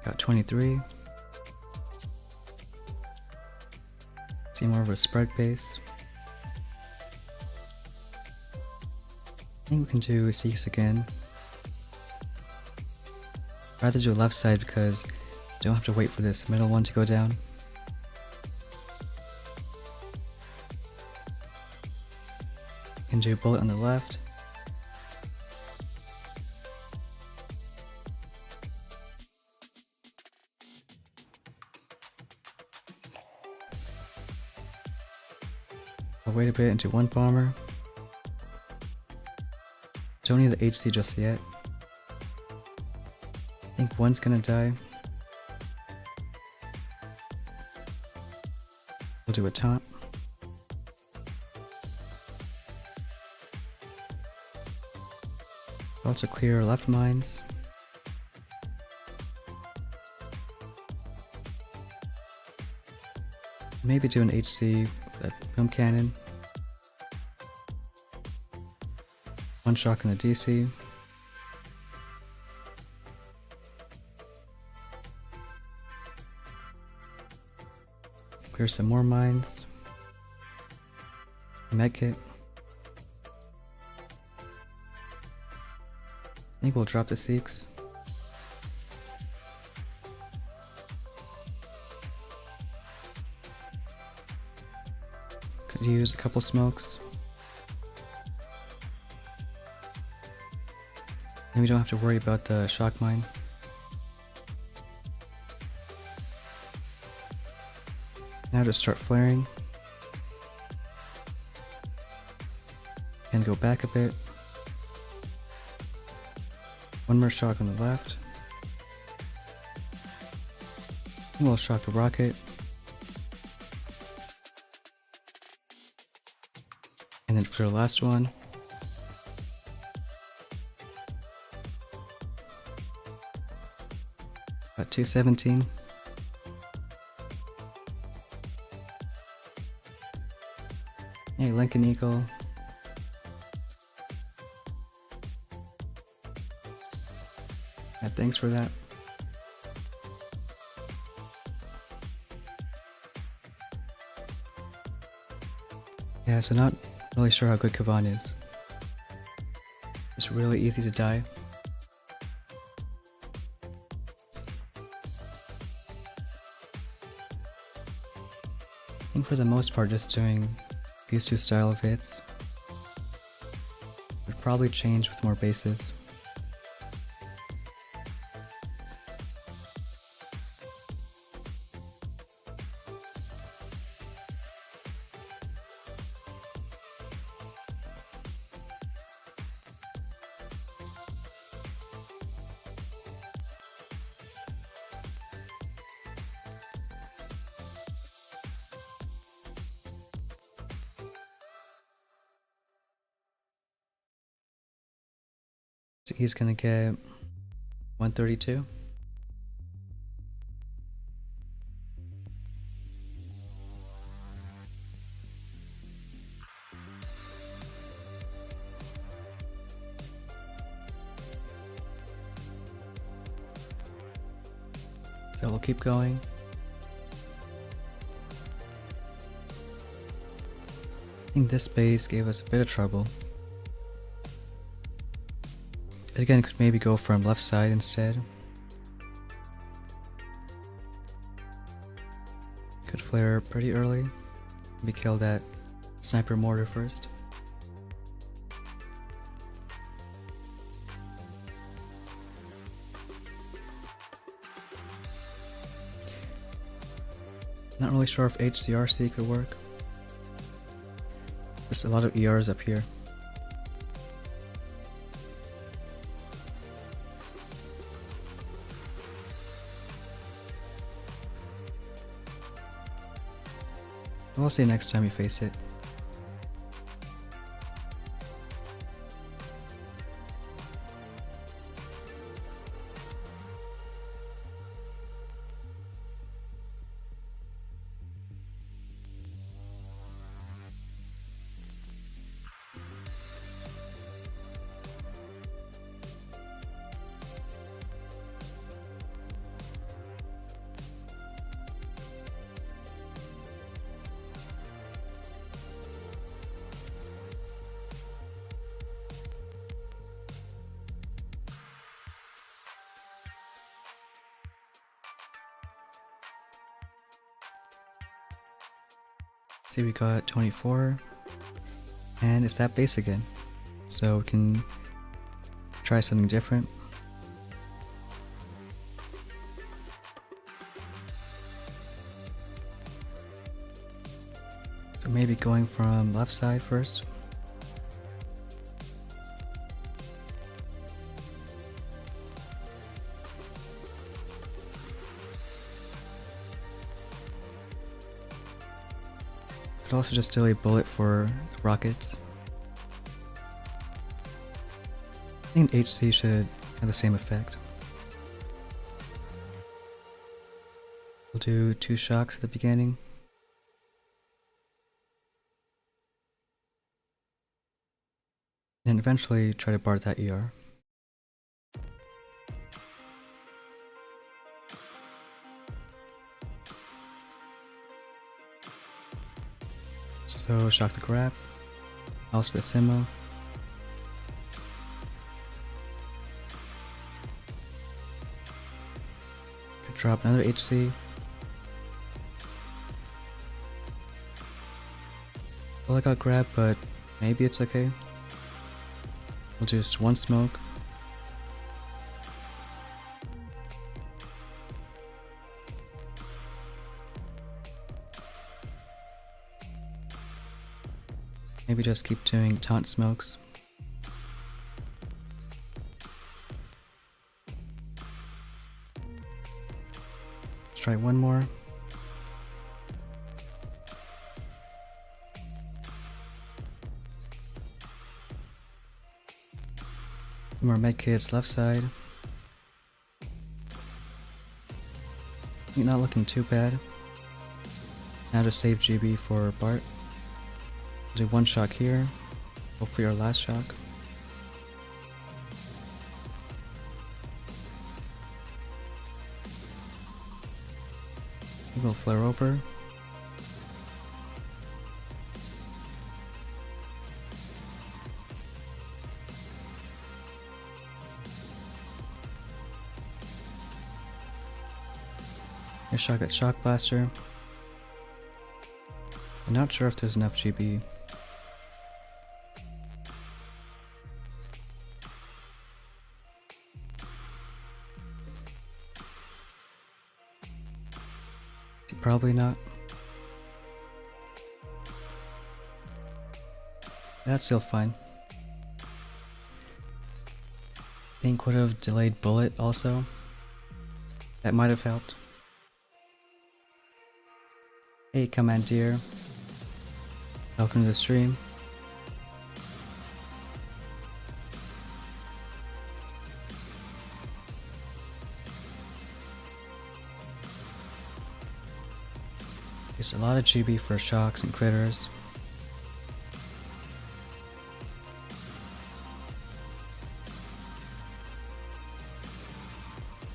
Got 23. See more of a spread base. I think we can do Seeks again. I'd rather do left side because I don't have to wait for this middle one to go down. Can do bullet on the left. I'll wait a bit and do one bomber. Don't need the HC just yet. I think one's gonna die. We'll do a taunt. Also clear left mines. Maybe do an HC with a boom cannon. One shock on the DC. Clear some more mines. Medkit. I think we'll drop the Seeks. Could use a couple smokes. And we don't have to worry about the shock mine. Now just start flaring. And go back a bit. One more shock on the left. And we'll shock the rocket. And then for the last one, got 217. Hey, Lincoln Eagle. Yeah, thanks for that. Yeah, so not really sure how good Kavan is. It's really easy to die. I think for the most part just doing these two style of hits would probably change with more bases. So he's gonna get 132. So we'll keep going. I think this base gave us a bit of trouble. Again, could maybe go from left side instead. Could flare pretty early. Maybe kill that sniper mortar first. Not really sure if HCRC could work. There's a lot of ERs up here. We'll see next time you face it. See, we got 24, and it's that base again. So we can try something different. So maybe going from left side first. Could also just delay bullet for rockets. I think HC should have the same effect. We'll do 2 shocks at the beginning. And eventually try to bar that ER. So shock the grab, also the Simo. Could drop another HC. Well, I got grab, but maybe it's okay. We'll do just 1 smoke. Maybe just keep doing taunt smokes. Let's try one more. More medkits left side. You're not looking too bad. Now just save GB for Bart. Do 1 shock here. Hopefully our last shock. We'll flare over. I shock at Shock Blaster. I'm not sure if there's enough GB. Probably not. That's still fine. Think would have delayed bullet also. That might have helped. Hey Commandeer. Welcome to the stream. There's a lot of GB for shocks and critters.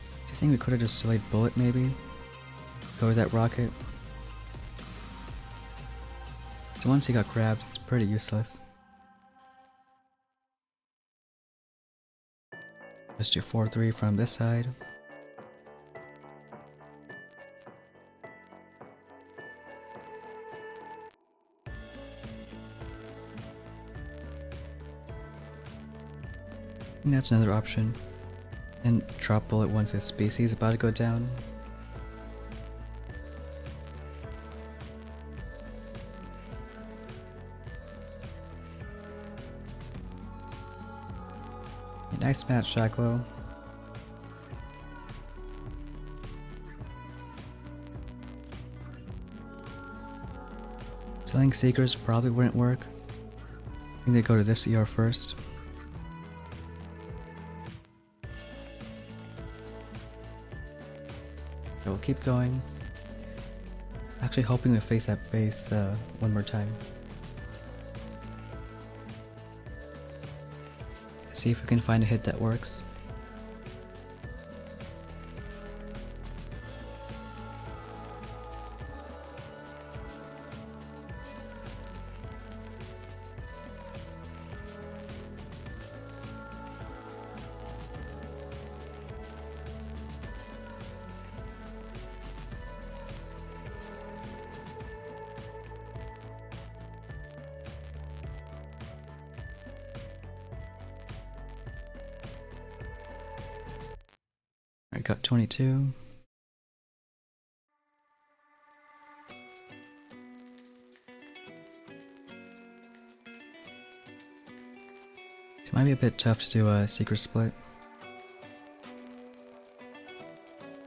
Do you think we could have just delayed bullet maybe? Go with that rocket? So once he got grabbed, it's pretty useless. Let's do 4-3 from this side. And that's another option. And drop bullet once his species is about to go down. Nice match, Shacklow. Selling Seekers probably wouldn't work. I think they go to this ER first. So we'll keep going. Actually hoping we face that base one more time. See if we can find a hit that works. Alright, got 22. It might be a bit tough to do a secret split.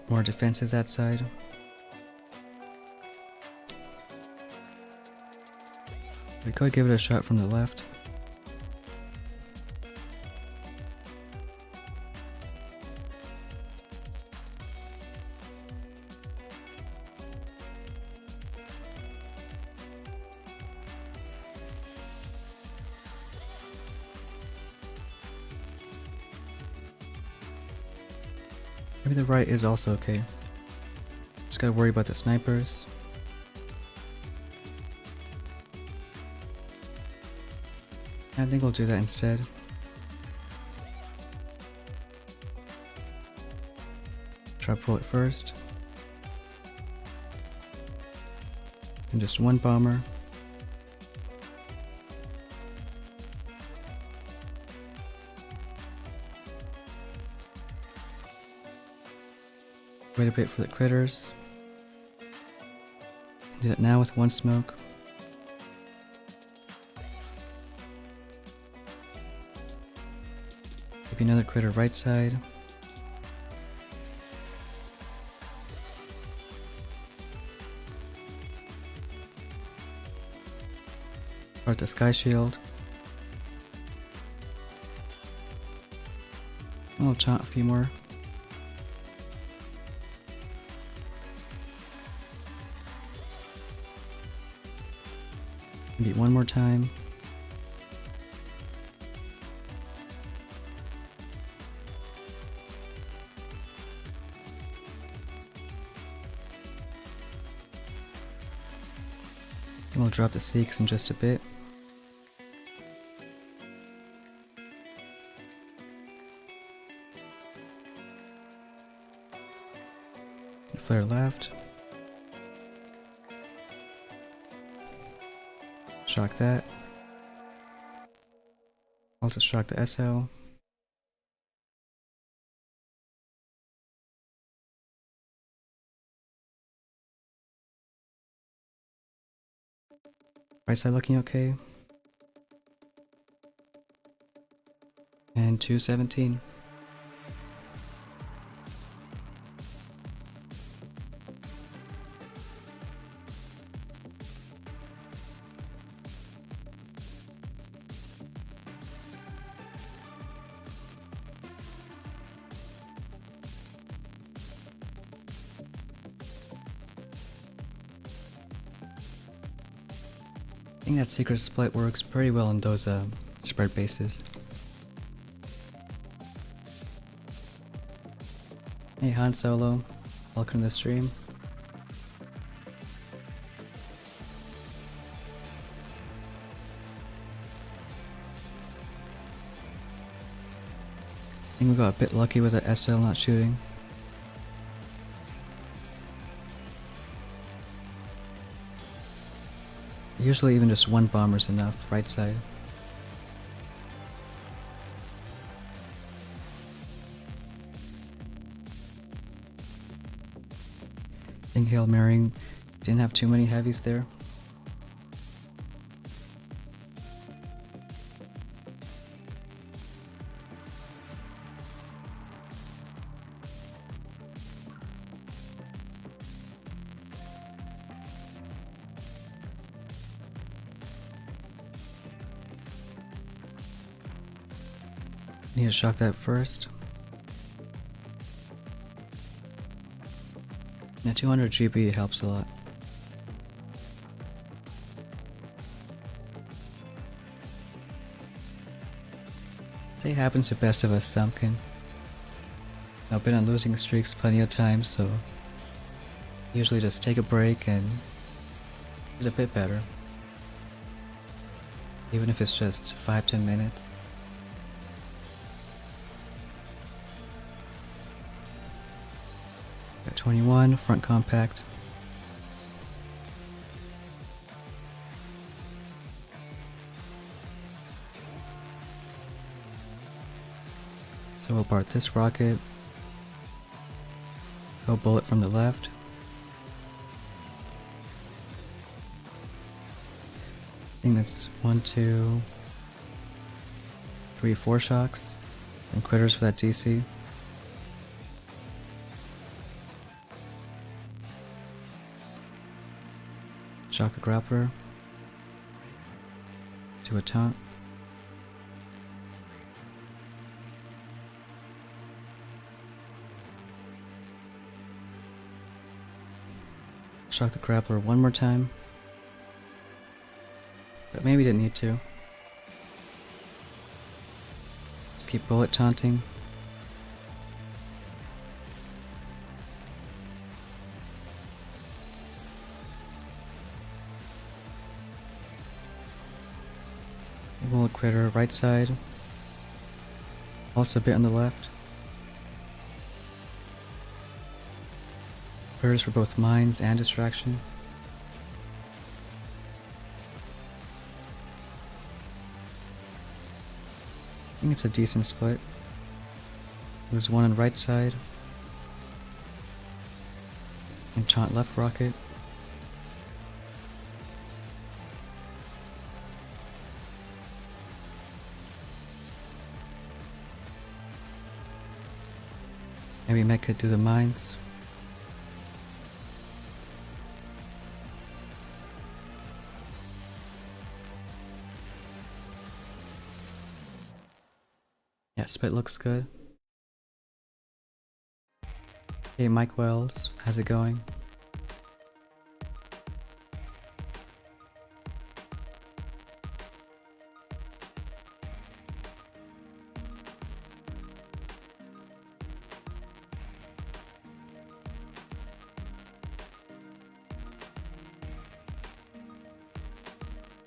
More defenses that side. We could give it a shot from the left. Maybe the right is also okay. Just gotta worry about the snipers. I think we'll do that instead. Try to pull it first. And just one bomber. Wait a bit for the critters. Do that now with one smoke. Maybe another critter right side. Start the sky shield. I'll chant a few more. Maybe one more time. And we'll drop the Seeks in just a bit. Flare left. Shock that. Also shock the SL. Right side looking okay. And 217. I think that secret split works pretty well in those spread bases. Hey Han Solo, welcome to the stream. I think we got a bit lucky with the SL not shooting. Usually even just one bomber's enough, right side. I think Hail Mary didn't have too many heavies there. Need to shock that first. Yeah, 200 GB helps a lot. It happens to best of us, Stumpkin. I've been on losing streaks plenty of times, so usually just take a break and get a bit better. Even if it's just 5-10 minutes. Got 21, front compact. So we'll part this rocket. Go bullet from the left. I think that's 1, 2, 3, 4 shocks. And critters for that DC. Shock the grappler. Do a taunt. Shock the grappler one more time. But maybe didn't need to. Just keep bullet taunting. Bullet critter right side. Also a bit on the left. Critters for both mines and distraction. I think it's a decent split. There's one on right side. And taunt left rocket. Maybe Mech could do the mines. Yeah, split looks good. Hey, Mike Wells, how's it going?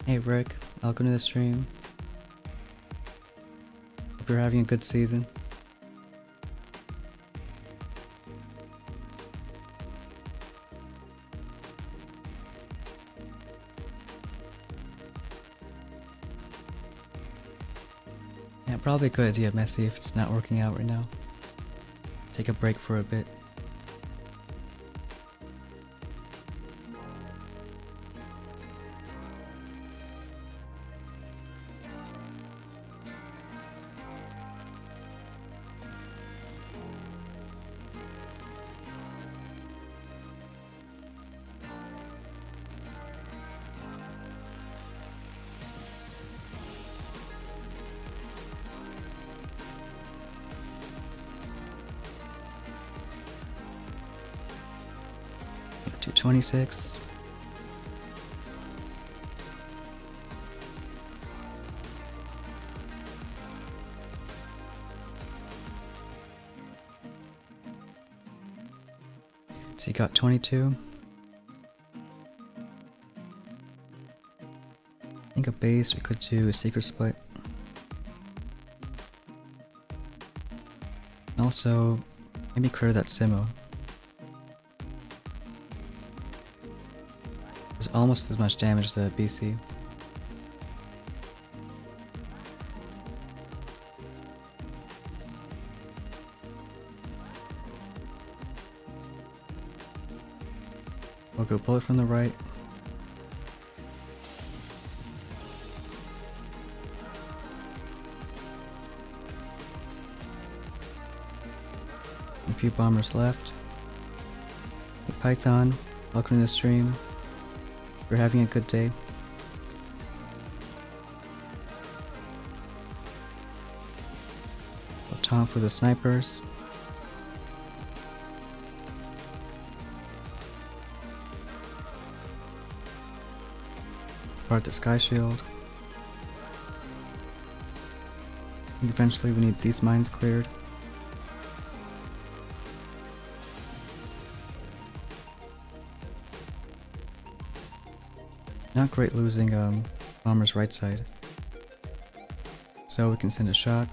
Hey Rick, welcome to the stream. Hope you're having a good season. Yeah, probably a good idea, Messi, if it's not working out right now. Take a break for a bit. Up to 26. So you got 22. I think a base, we could do a secret split. Also, maybe clear that Simo. It's almost as much damage as the BC. We'll go bullet from the right. A few bombers left. Hey Python, welcome to the stream. We're having a good day. taunt for the snipers. Part the sky shield. Eventually we need these mines cleared. Not great losing bomber's right side. So we can send a shock.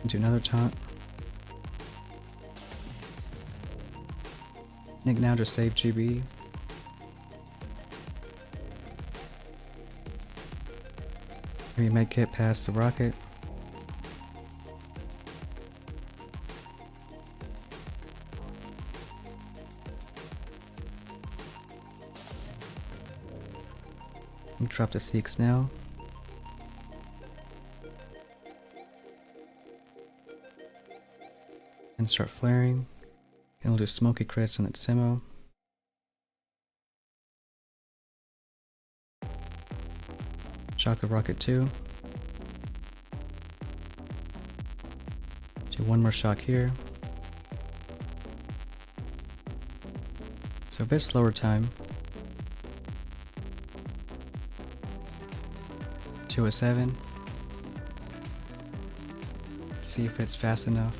Do another taunt. I think now just save GB. We make it past the rocket. We drop the Seeks now. And start flaring. And we'll do smoky crits on its Simo. Shock the rocket too. Do one more shock here. So a bit slower time. 207. See if it's fast enough.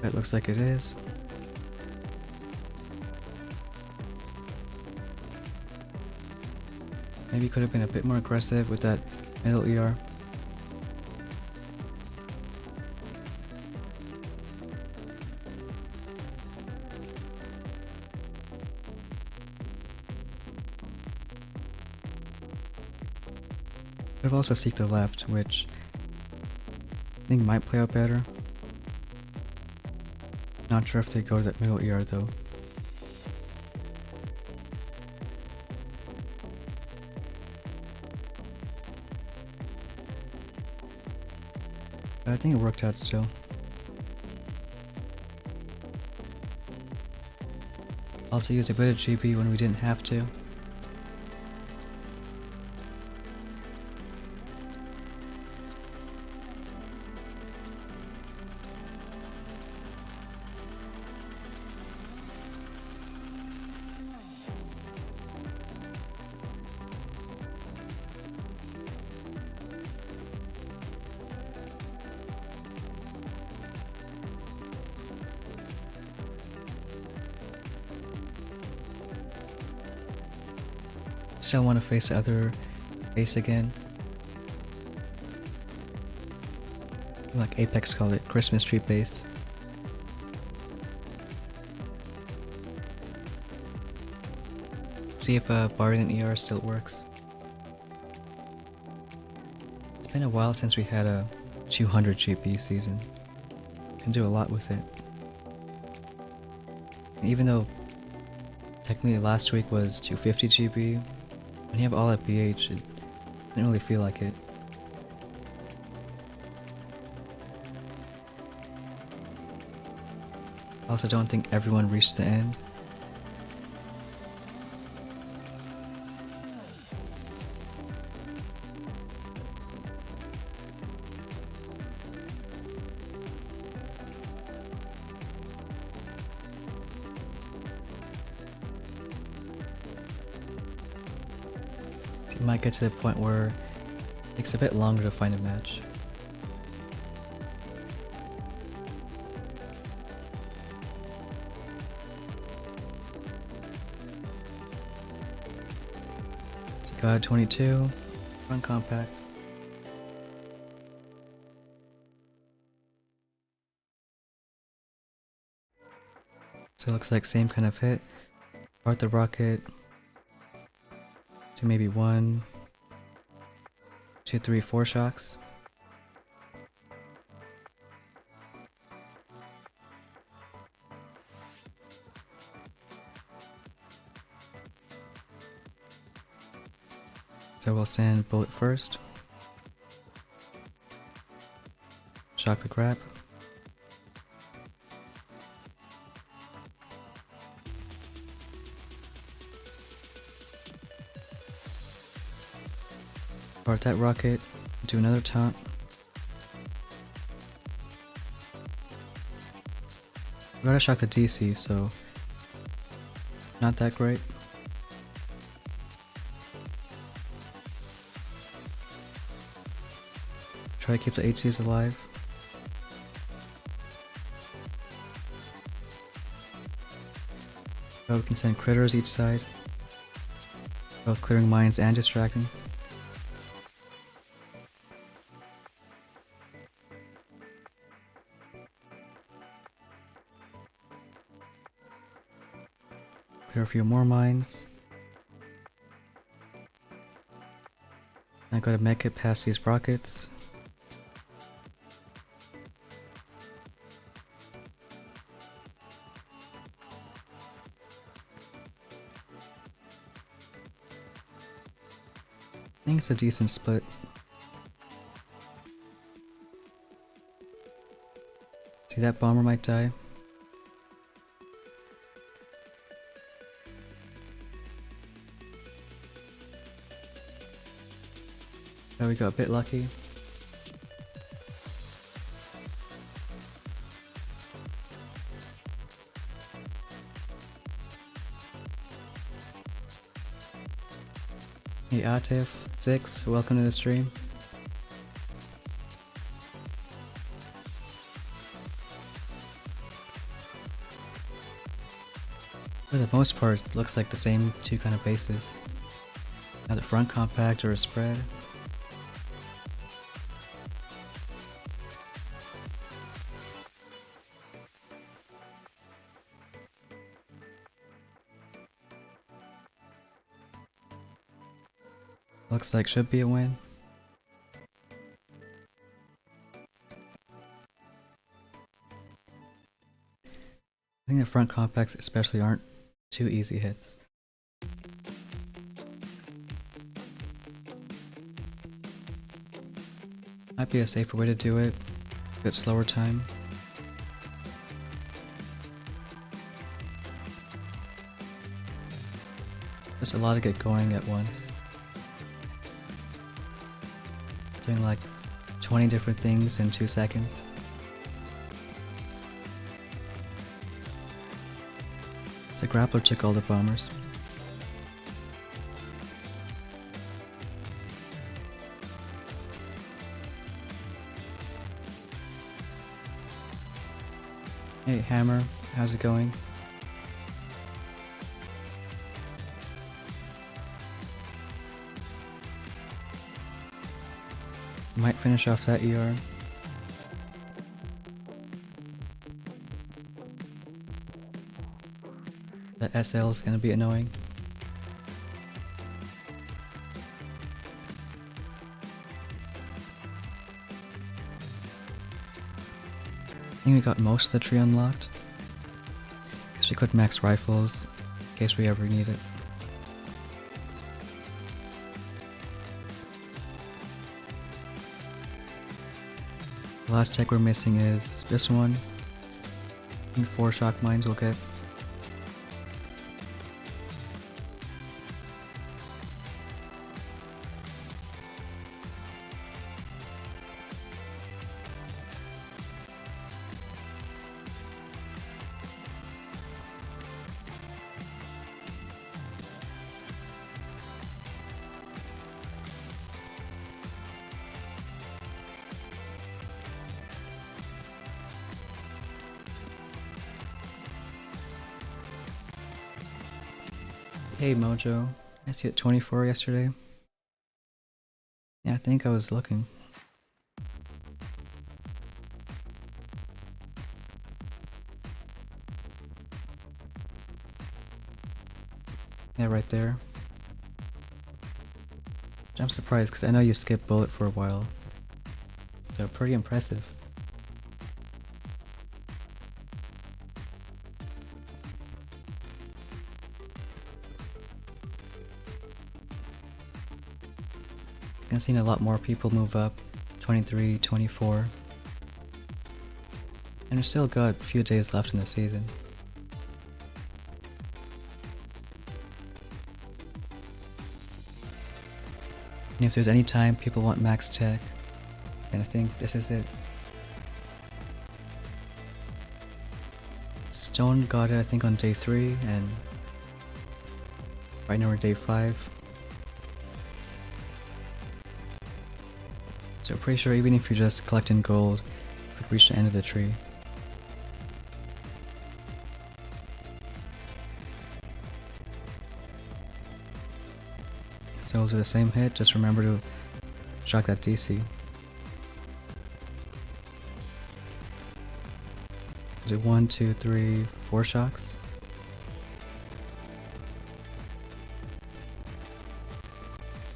It looks like it is. Maybe could have been a bit more aggressive with that middle ER. Could have also seeked the left, which I think might play out better. Not sure if they go to that middle ER though. But I think it worked out still. Also used a bit of GB when we didn't have to. Still want to face the other base again. Like Apex called it, Christmas tree base. See if Bard and ER still works. It's been a while since we had a 200 GP season. Can do a lot with it. Even though technically last week was 250 GB, when you have all at BH, it didn't really feel like it. I also don't think everyone reached the end. It might get to the point where it takes a bit longer to find a match. So God 22, run compact. So it looks like same kind of hit. Start the rocket. To maybe 1, 2, 3, 4 shocks. So we'll send bullet first. Shock the grab. Start that rocket, do another taunt. We gotta shock the DC, so not that great. Try to keep the HCs alive. So we can send critters each side, both clearing mines and distracting. Clear a few more mines. I gotta make it past these rockets. I think it's a decent split. See, that bomber might die. Oh, we got a bit lucky. Hey Atif6, welcome to the stream. For the most part, it looks like the same two kind of bases. Either front compact or a spread. Looks like should be a win. I think the front compacts especially aren't too easy hits. Might be a safer way to do it. A bit slower time. Just a lot to get going at once. Doing like 20 different things in 2 seconds. So Grappler took all the bombers. Hey Hammer, how's it going? Might finish off that ER. That SL is gonna be annoying. I think we got most of the tree unlocked. Guess we could max rifles in case we ever need it. The last tech we're missing is this one. I think 4 shock mines we'll get. Hey Mojo, I see you at 24 yesterday. Yeah, I think I was looking. Yeah, right there. I'm surprised because I know you skipped bullet for a while. So pretty impressive. I've seen a lot more people move up, 23, 24. And we've still got a few days left in the season. And if there's any time people want max tech, then I think this is it. Stone got it I think on day 3, and right now we're day 5. So pretty sure even if you're just collecting gold, you could reach the end of the tree. So to the same hit, just remember to shock that DC. Do 1, 2, 3, 4 shocks.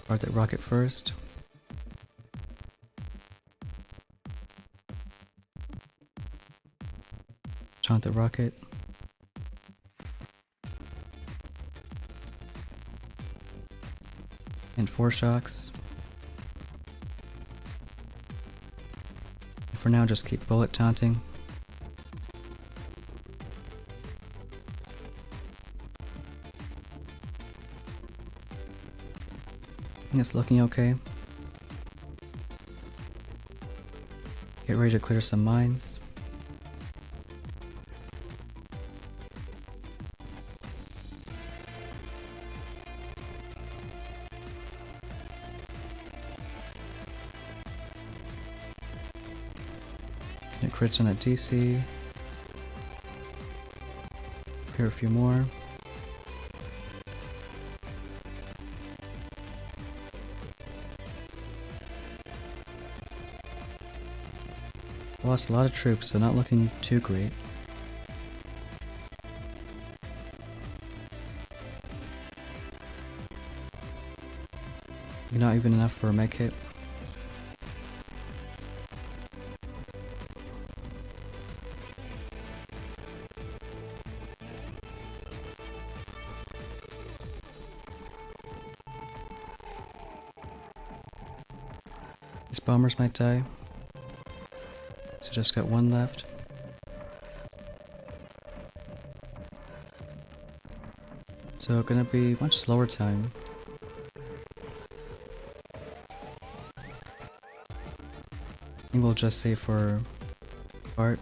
Start that rocket first. Taunt the rocket. And 4 shocks. And for now, just keep bullet taunting. I think it's looking okay. Get ready to clear some mines. Get crits on that DC. Clear a few more. Lost a lot of troops, so not looking too great. Not even enough for a mech hit. These bombers might die. So just got 1 left. So gonna be much slower time. I think we'll just save for Bart.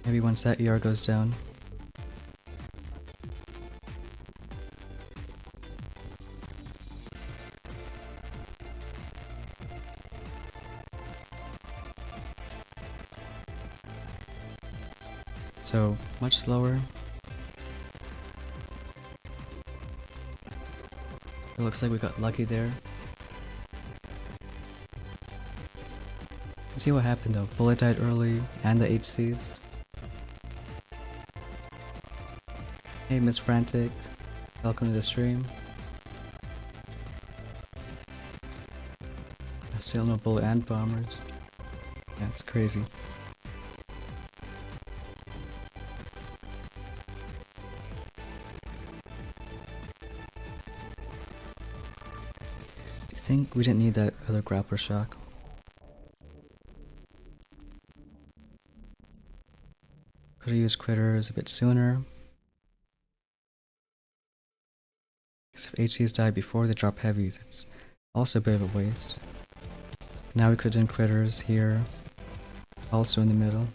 Maybe once that ER goes down. So much slower. It looks like we got lucky there. See what happened though. Bullet died early and the HCs. Hey Miss Frantic, welcome to the stream. I still no bullet and bombers. Yeah, it's crazy. Do you think we didn't need that other grappler shock? Could have used critters a bit sooner. Because if HCs die before they drop heavies, it's also a bit of a waste. Now we could have done critters here, also in the middle.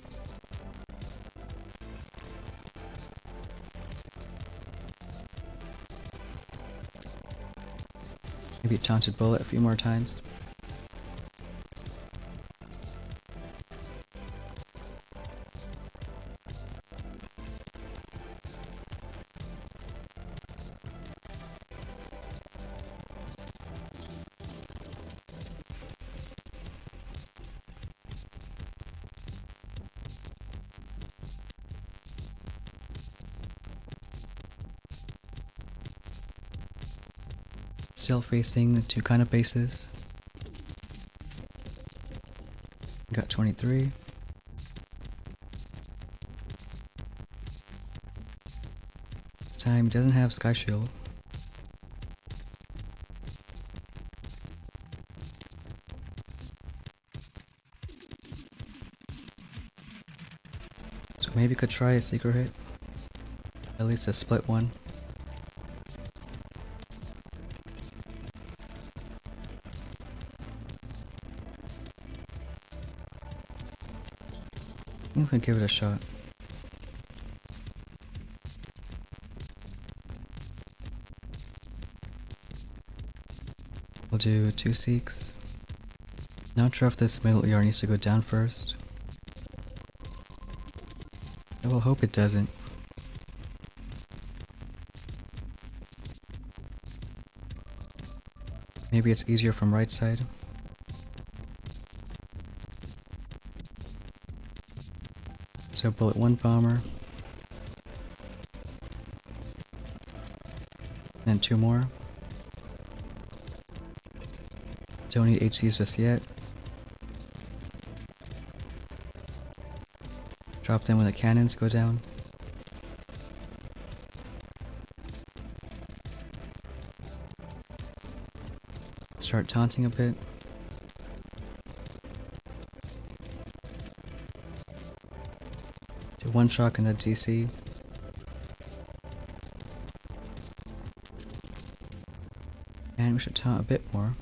Maybe taunted bullet a few more times. Still facing the 2 kind of bases. Got 23. This time doesn't have Sky Shield. Maybe could try a secret hit. At least a split one. I think we can give it a shot. We'll do 2 seeks. Not sure if this middle ER needs to go down first. I will hope it doesn't. Maybe it's easier from right side. So bullet 1 bomber. And 2 more. Don't need HCs just yet. Drop them when the cannons go down. Start taunting a bit. Do 1 shock in the DC. And we should taunt a bit more.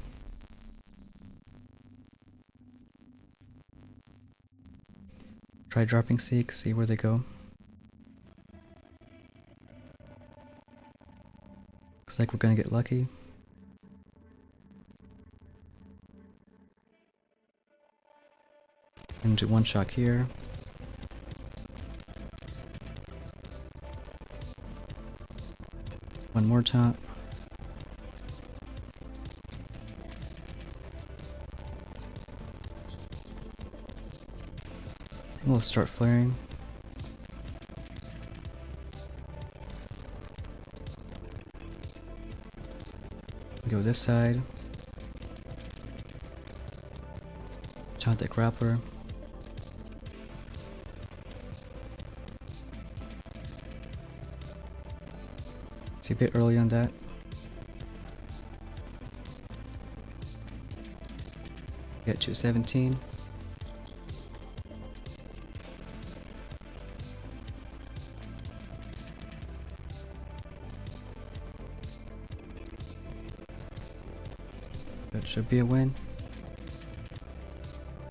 Try dropping Seek, see where they go. Looks like we're gonna get lucky. And do 1 shock here. One more taunt. I think we'll start flaring. Go this side. Taunt the grappler. See a bit early on that. Get to 17. That should be a win.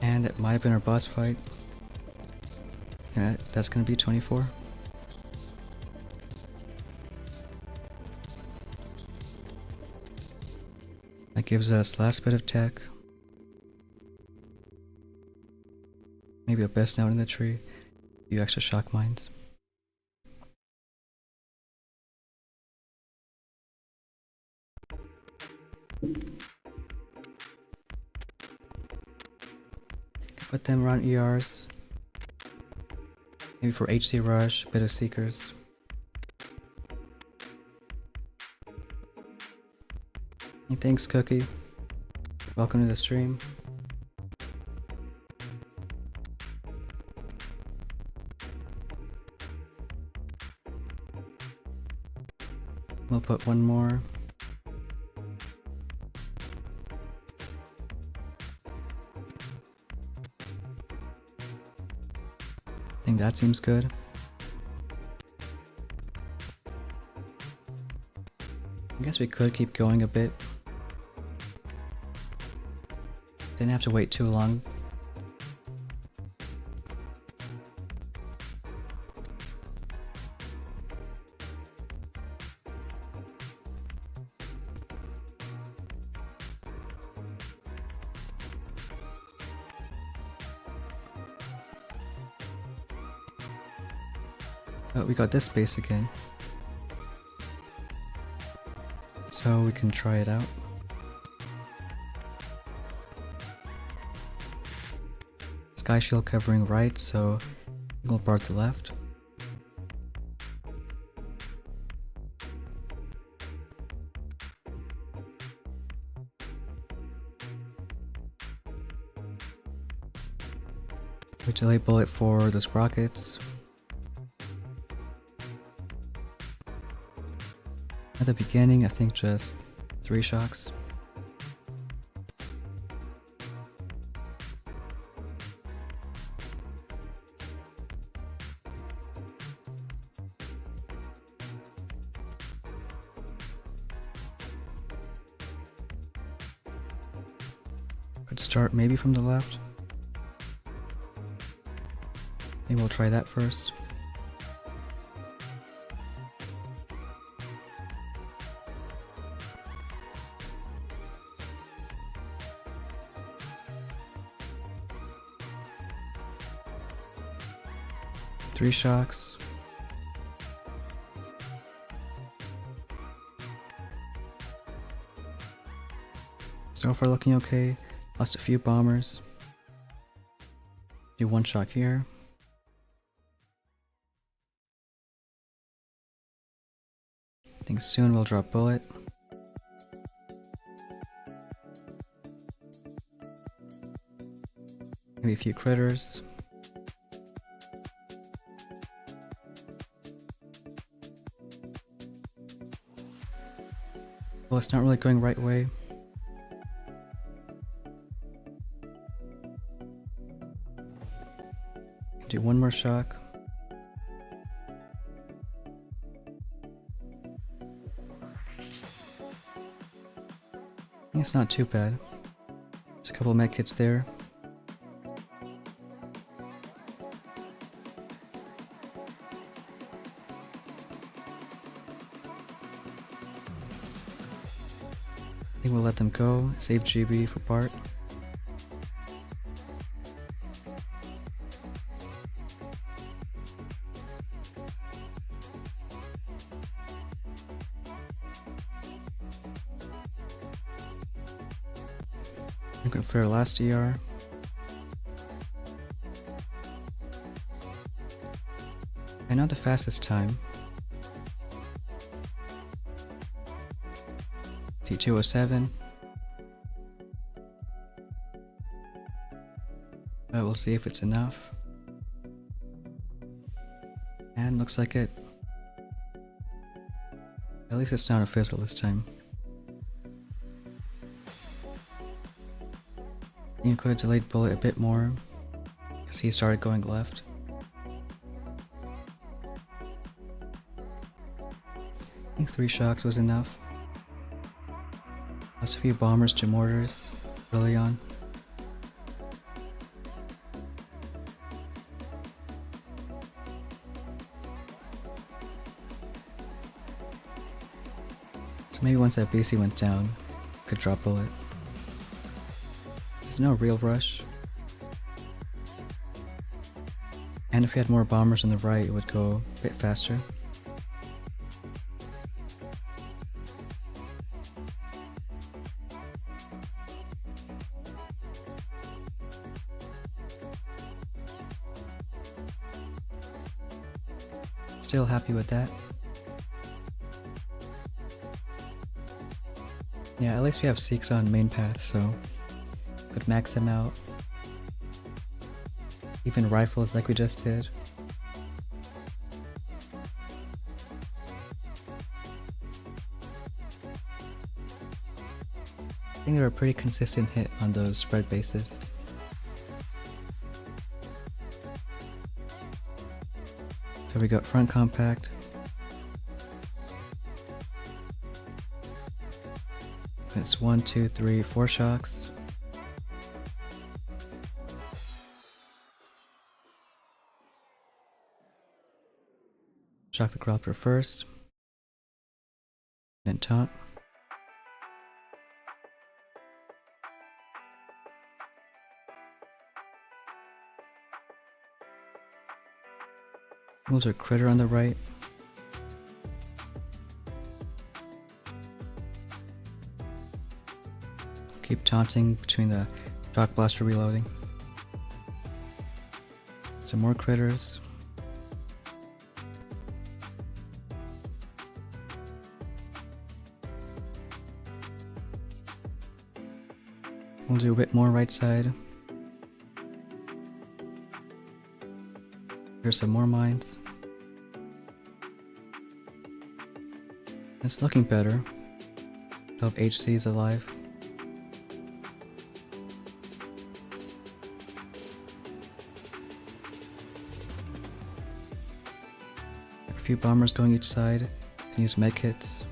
And it might have been our boss fight. Yeah, that's gonna be 24. That gives us last bit of tech. Maybe a best out in the tree. A few extra shock mines. Put them around ERs. Maybe for HC rush, a bit of seekers. Hey, thanks, Cookie. Welcome to the stream. We'll put 1 more. I think that seems good. I guess we could keep going a bit. Didn't have to wait too long. But we got this base again. So we can try it out. Sky shield covering right, so we'll bar to left. We delay bullet for the sprockets. At the beginning, I think just 3 shocks. Could start maybe from the left. Maybe we'll try that first. Three shocks. So far looking okay. Lost a few bombers. Do one shock here. I think soon we'll drop bullet. Maybe a few critters. Well, it's not really going right way. Do one more shock. It's not too bad. There's a couple of med kits there. I think we'll let them go. Save GB for Bart. I'm gonna flare last ER. And not the fastest time. T207. But we'll see if it's enough. And looks like it. At least it's not a fizzle this time. You could have delayed bullet a bit more, because he started going left. I think 3 shocks was enough. Lost a few bombers to mortars early on. So maybe once that BC went down, could drop bullet. There's no real rush. And if we had more bombers on the right, it would go a bit faster. Still happy with that. Yeah, at least we have Seeks on main path, so could max them out. Even rifles like we just did. I think they're a pretty consistent hit on those spread bases. So we got front compact. It's 1, 2, 3, 4 shocks. Shock the Growler first, then taunt. We'll do a critter on the right. Keep taunting between the shock blaster reloading. Some more critters. We'll do a bit more right side. Here's some more mines. It's looking better. Hope HC is alive. A few bombers going each side. Can use med kits.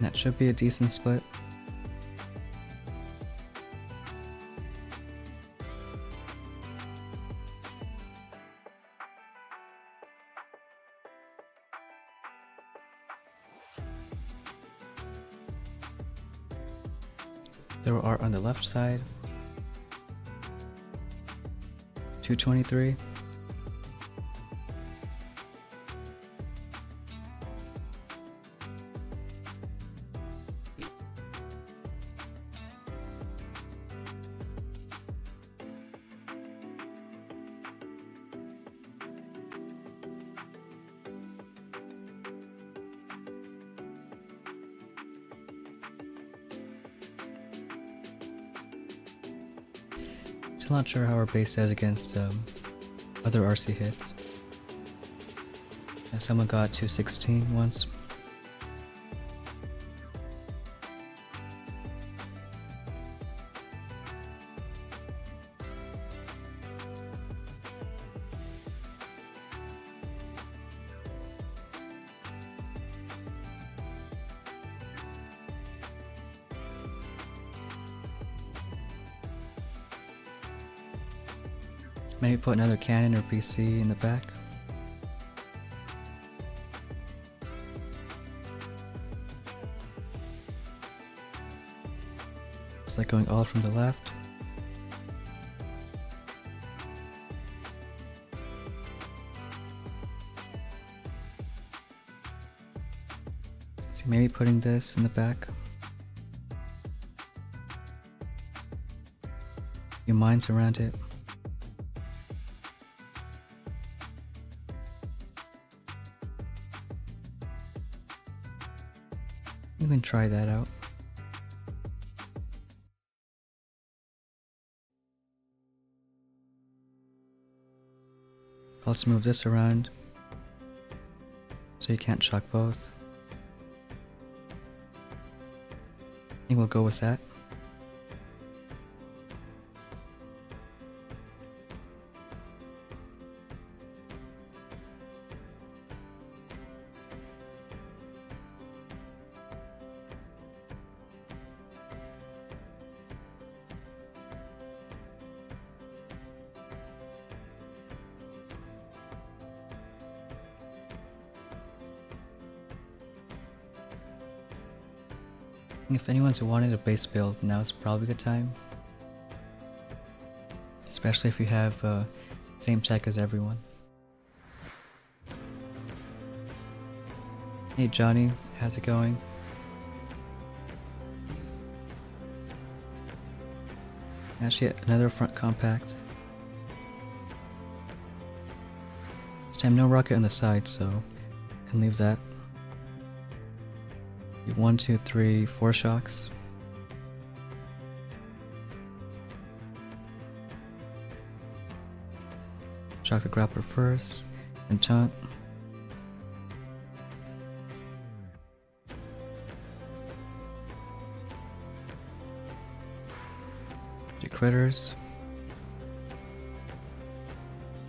That should be a decent split. There are on the left side 223. Still not sure how our base does against other RC hits. Someone got 216 once. Maybe put another cannon or PC in the back. It's like going all from the left. So maybe putting this in the back. Few mines around it. You can try that out. Let's move this around so you can't shock both. I think we'll go with that. If anyone's wanted a base build, now is probably the time. Especially if you have same tech as everyone. Hey Johnny, how's it going? Actually, another front compact. This time no rocket on the side, so I can leave that. 1, 2, 3, 4 shocks. Shock the grappler first, and taunt. Do critters.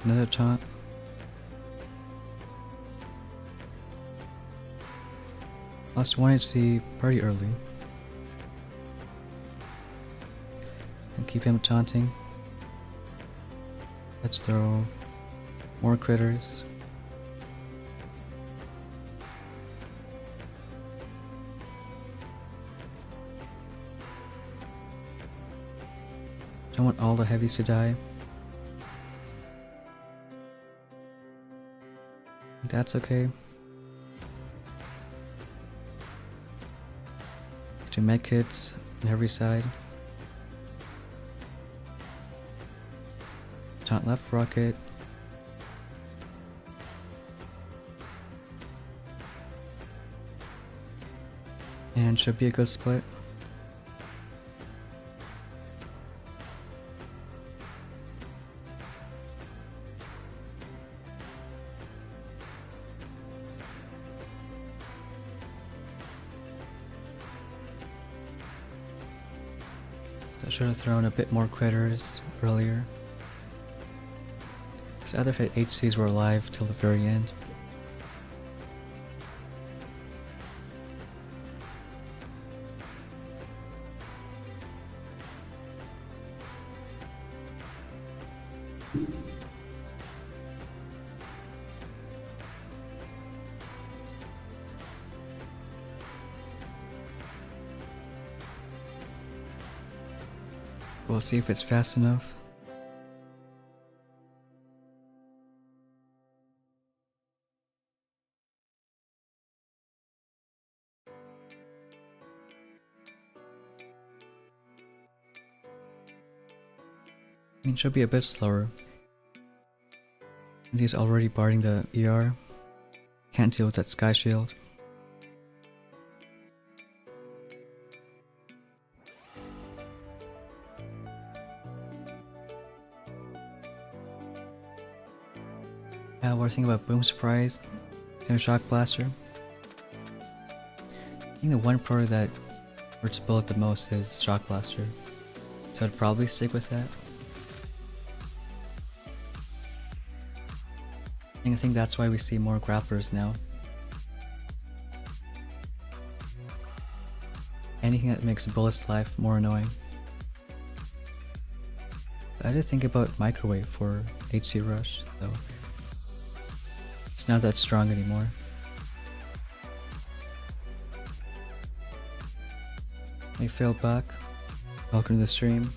Another taunt. Lost 1 HP pretty early. And keep him taunting. Let's throw more critters. Don't want all the heavies to die. That's okay. 2 medkits on every side. Taunt left rocket. And should be a good split. I should have thrown a bit more critters earlier. These other HCs were alive till the very end. We'll see if it's fast enough. I mean, it should be a bit slower. And he's already barding the ER. Can't deal with that sky shield. We're thinking about Boom Surprise, and Shock Blaster. I think the one pro that hurts bullet the most is Shock Blaster, so I'd probably stick with that. And I think that's why we see more grapplers now. Anything that makes Bullet's life more annoying. I did think about Microwave for HC Rush, though. It's not that strong anymore. Hey Failback, welcome to the stream.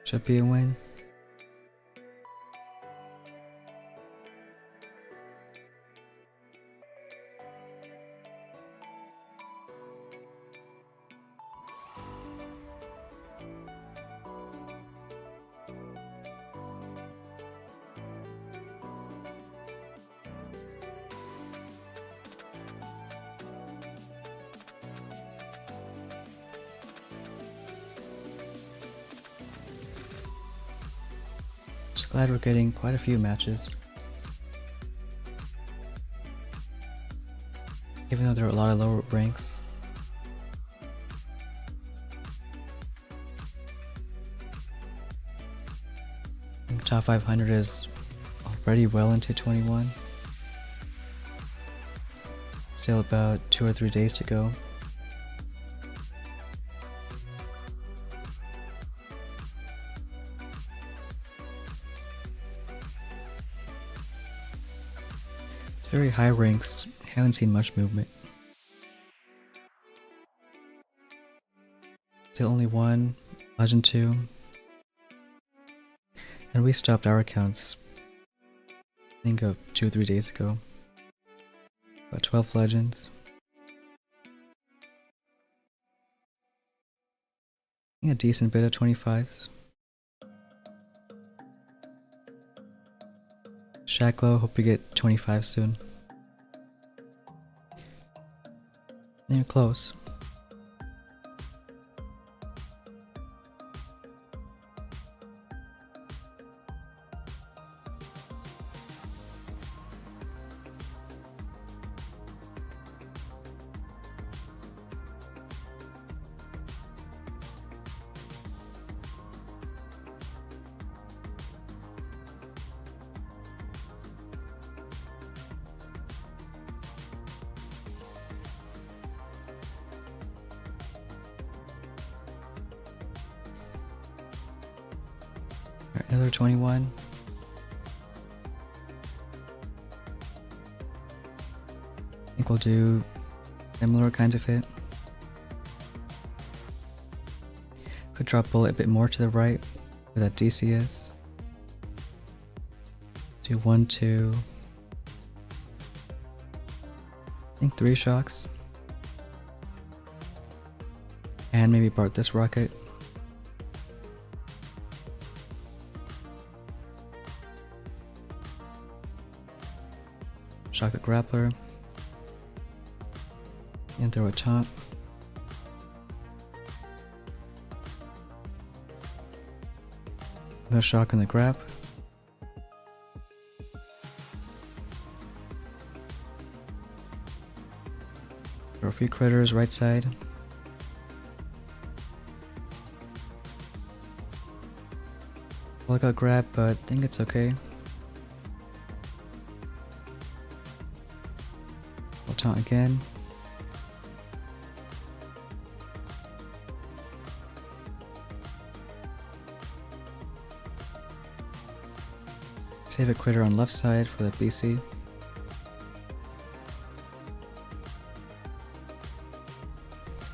Should be a win. Just glad we're getting quite a few matches. Even though there are a lot of lower ranks. I think top 500 is already well into 21. Still about 2 or 3 days to go. Very high ranks, haven't seen much movement. Still only 1, Legend 2. And we stopped our accounts, I think 2 or 3 days ago. About 12 Legends. I think a decent bit of 25s. Shacklow, hope we get 25 soon. You're close. Alright, another 21. I think we'll do similar kinds of hit. Could drop bullet a bit more to the right where that DC is. Do 1, 2. I think 3 shocks. And maybe Bart this rocket. Shock the grappler. And throw a top. Another shock in the grab. Throw a few critters right side. Well, I got grabbed, but I think it's okay. taunt again. Save a critter on left side for the BC.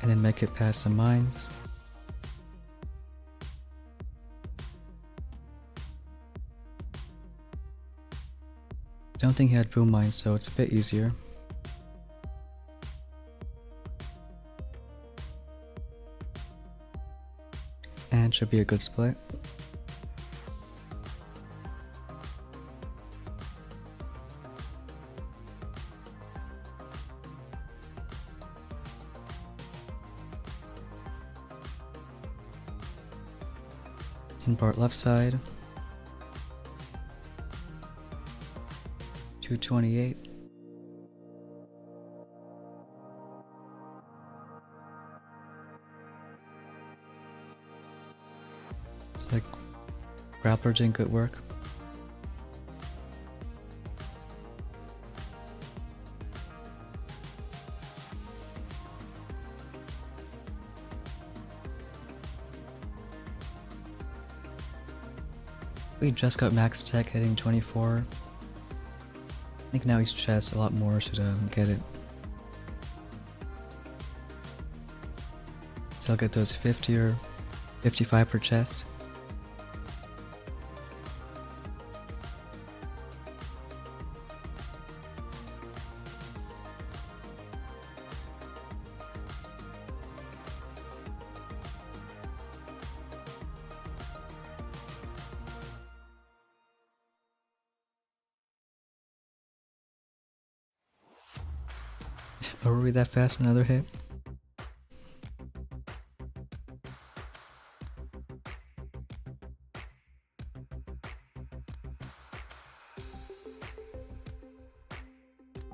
And then make it past some mines. Don't think he had boom mines, so it's a bit easier. And should be a good split. Bart left side. 228. It's like grappler doing good work. We just got max tech hitting 24. I think now each chest a lot more should get it. So I'll get those 50 or 55 per chest. Are we that fast? Another hit?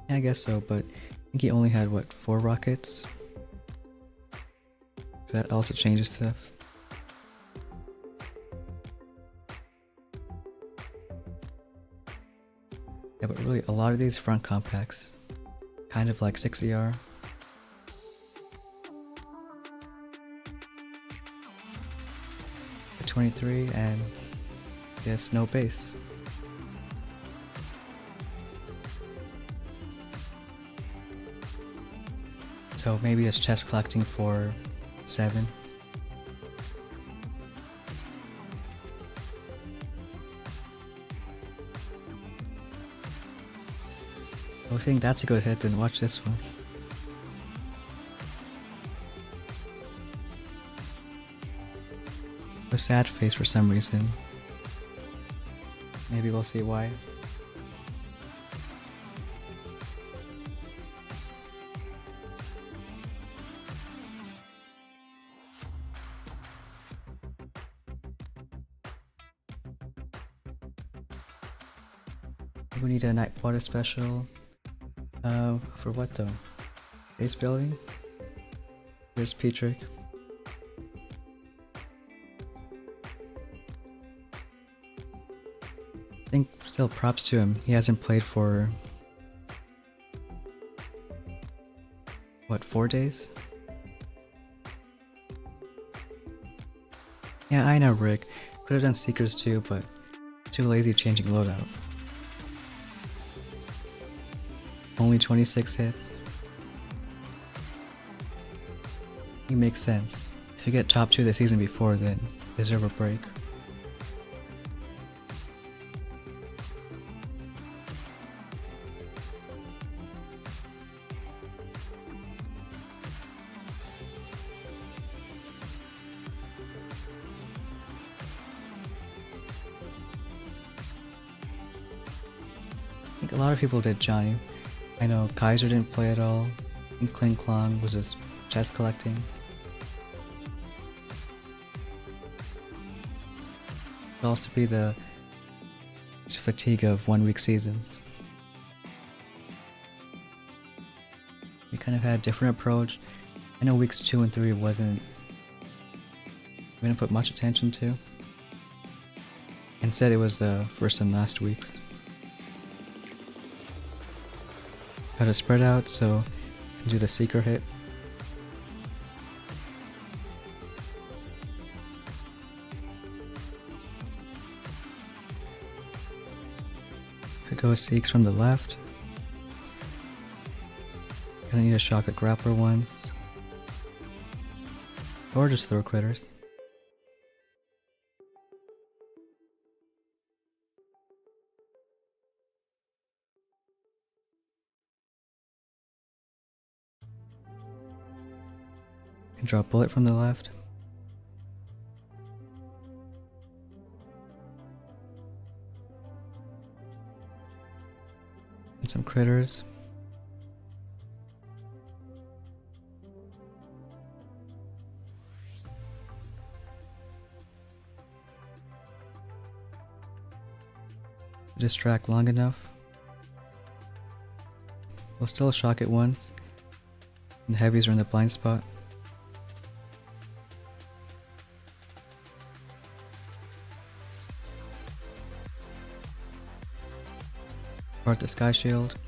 Yeah, I guess so, but I think he only had, what, 4 rockets? So that also changes stuff. Yeah, but really, a lot of these front compacts, kind of like 6 ER. For 23 and yes, no base. So maybe it's chest collecting for 7. I think that's a good hit, then watch this one. A sad face for some reason. Maybe we'll see why. We need a night water special. For what though? Base building? Here's Petrick. I think still props to him. He hasn't played for what, 4 days? Yeah, I know, Rick. Could have done Seekers too, but too lazy changing loadout. Only 26 hits. It makes sense. If you get top 2 the season before, then deserve a break. I think a lot of people did Johnny. I know Kaiser didn't play at all, and Kling Klong was just chest collecting. It'll also be the fatigue of 1 week seasons. We kind of had a different approach. I know weeks 2 and 3 we didn't put much attention to. Instead it was the first and last weeks. Got to spread out so I can do the seeker hit. Could go seeks from the left. Gonna need to shock the grappler once. Or just throw critters. Can draw a bullet from the left. And some critters. Distract long enough. We'll still shock it once. And the heavies are in the blind spot. Part the sky shield.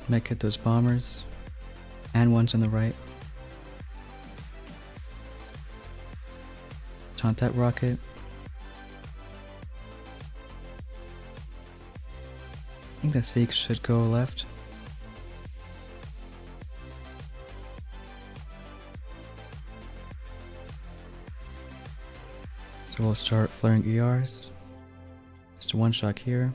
Might hit those bombers. And ones on the right. Taunt that rocket. I think the Seeks should go left. So we'll start flaring ERs. Just a one shock here.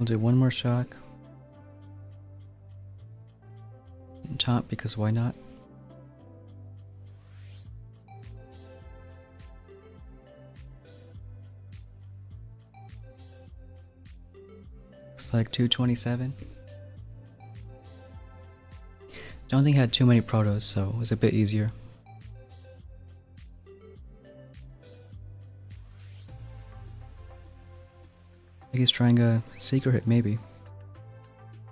We'll do one more shock. And taunt because why not? Looks like 227. Don't think I had too many protos, so it was a bit easier. I think he's trying a Seeker hit maybe.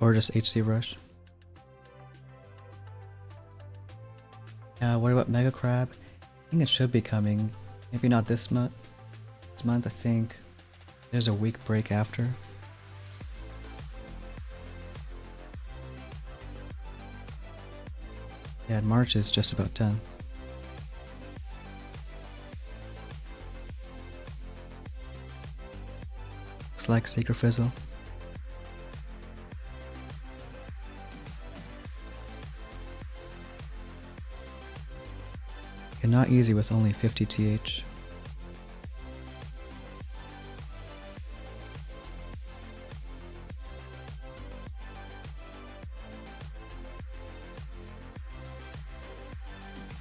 Or just HC rush. What about Mega Crab? I think it should be coming. Maybe not this month. This month I think there's a week break after. Yeah, March is just about done. Looks like Seeker Fizzle. And not easy with only 50 TH.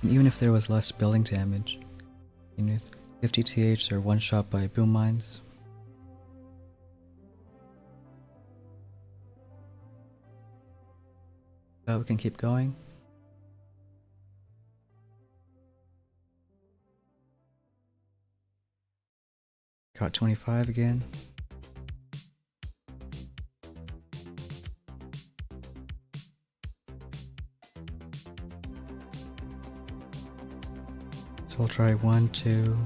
And even if there was less building damage, you know, 50 TH are one shot by boom mines. But we can keep going. Got 25 again. So we'll try 1, 2,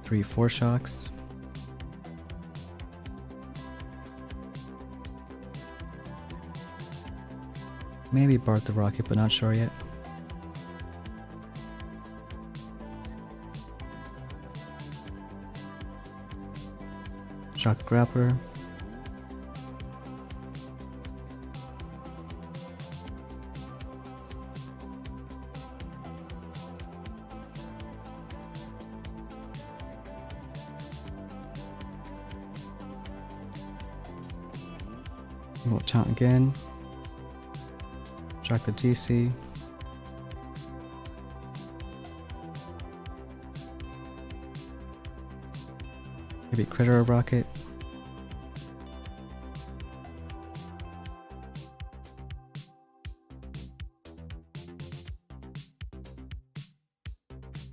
3, 4 shocks. Maybe Bart the Rocket, but not sure yet. Shock Grappler. We'll taunt again. Shock the DC. Maybe critter a rocket.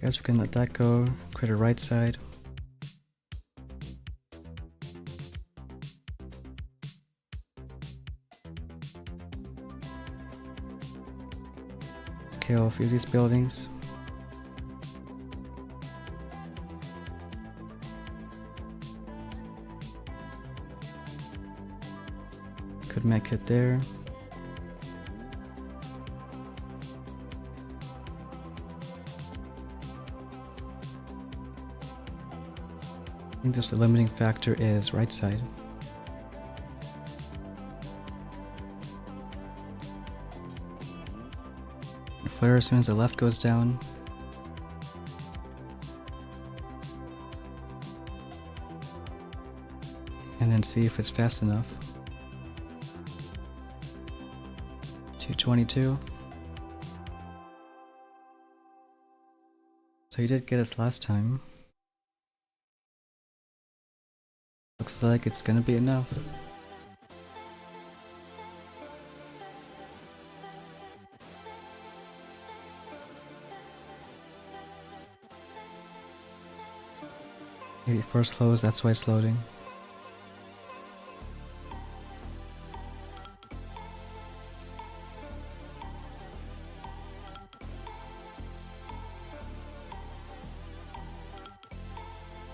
Guess we can let that go. Critter right side. kill a few of these buildings. Could make it there. I think just the limiting factor is right side. Flare as soon as the left goes down. And then see if it's fast enough. 222. So he did get us last time. Looks like it's gonna be enough. Maybe first close, that's why it's loading.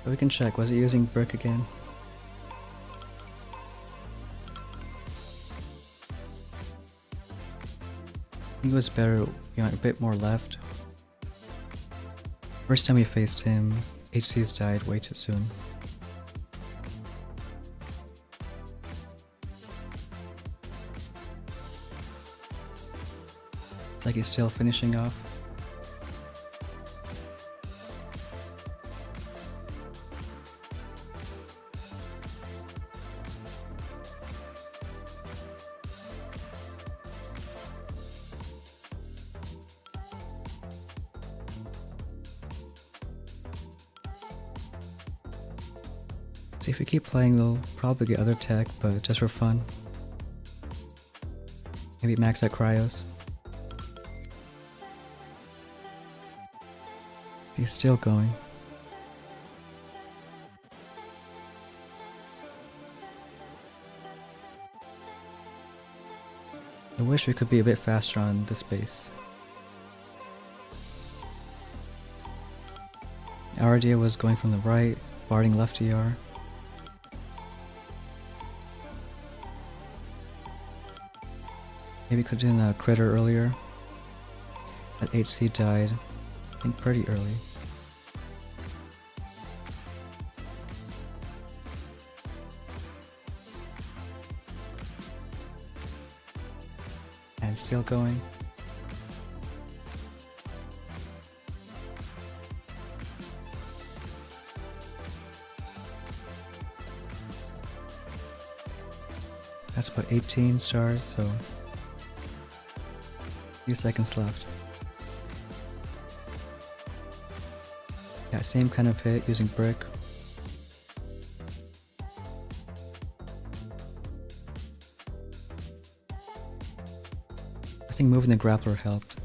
But we can check, was it using brick again? I think it was better, a bit more left. First time we faced him, HC's died way too soon. It's like he's still finishing off. See, if we keep playing, we'll probably get other tech, but just for fun. Maybe max out cryos. He's still going. I wish we could be a bit faster on this base. Our idea was going from the right, barding left ER. Maybe could have done a critter earlier. But HC died, I think pretty early. And still going. That's about 18 stars, so few seconds left. Yeah, same kind of hit using brick. I think moving the grappler helped.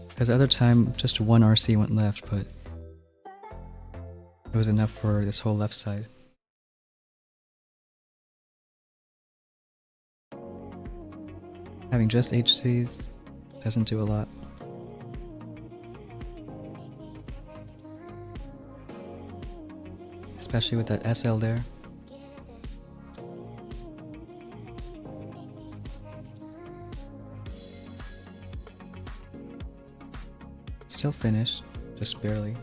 Because the other time just one RC went left, but it was enough for this whole left side. Having just HCs doesn't do a lot. Especially with that SL there. Still finished, just barely.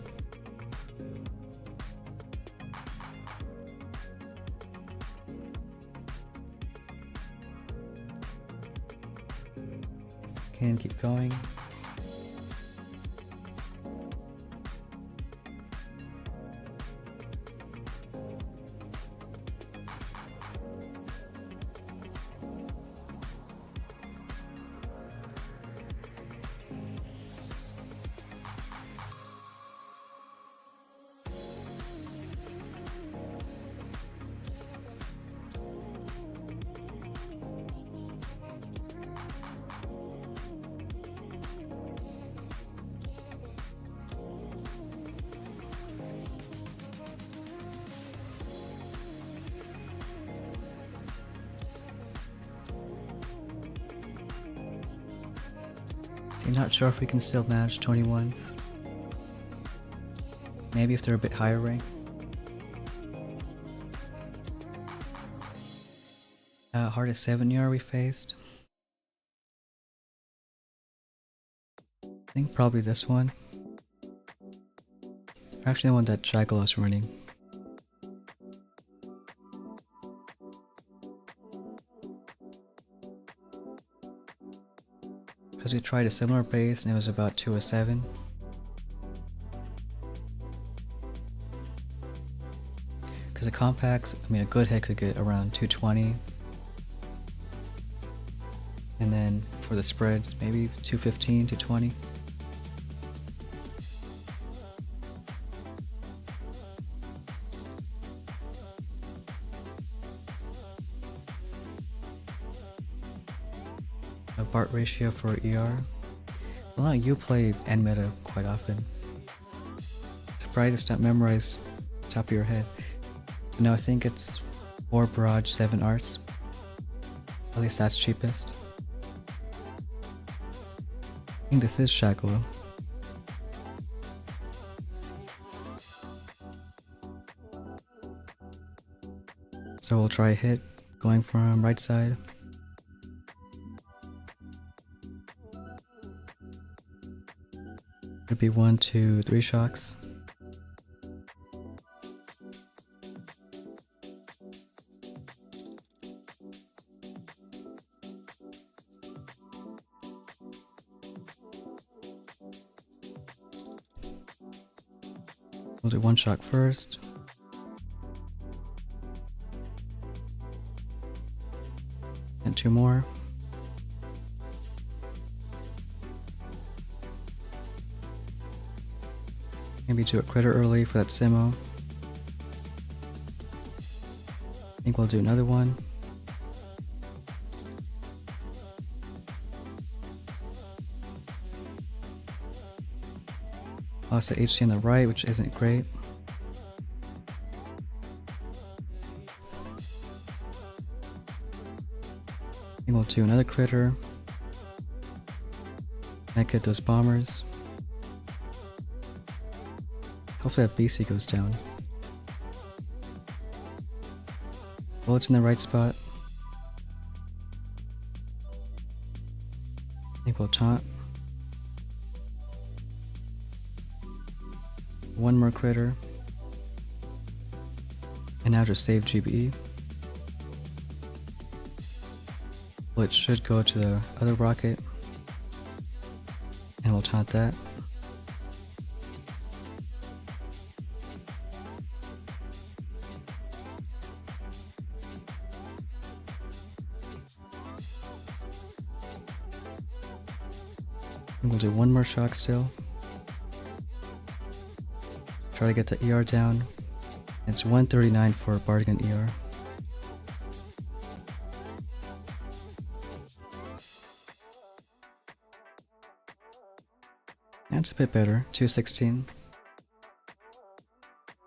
Can keep going. I'm not sure if we can still manage 21s. Maybe if they're a bit higher rank. Hardest 7-year we faced. I think probably this one. Actually the one that Jackalo's running. Because we tried a similar base and it was about 207. Because the compacts, I mean a good hit could get around 220. And then for the spreads, maybe 215, 220. A BART ratio for ER. Well, now you play N meta quite often. Surprised it's not memorized top of your head. No, I think it's 4 barrage, 7 arts. At least that's cheapest. I think this is Shackalo. So we'll try a hit, going from right side. Could be 1, 2, 3 shocks. We'll do 1 shock first. And 2 more. Maybe do a critter early for that Simo. I think we'll do another one. Lost the HC on the right, which isn't great. I think we'll do another critter. Might get those bombers. Hopefully that BC goes down. Bullets in the right spot. I think we'll taunt. 1 more critter. And now just save GBE. Bullet should go to the other rocket. And we'll taunt that. And we'll do 1 more shock still. Try to get the ER down. It's 139 for bardigan ER. That's a bit better, 216.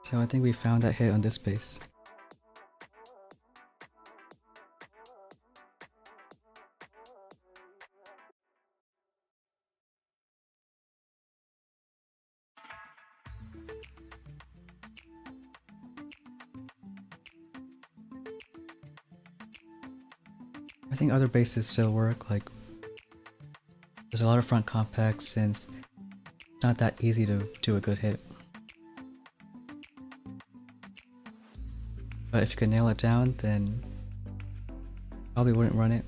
So I think we found that hit on this base. I think other bases still work, like there's a lot of front compacts since it's not that easy to do a good hit. But if you can nail it down, then probably wouldn't run it.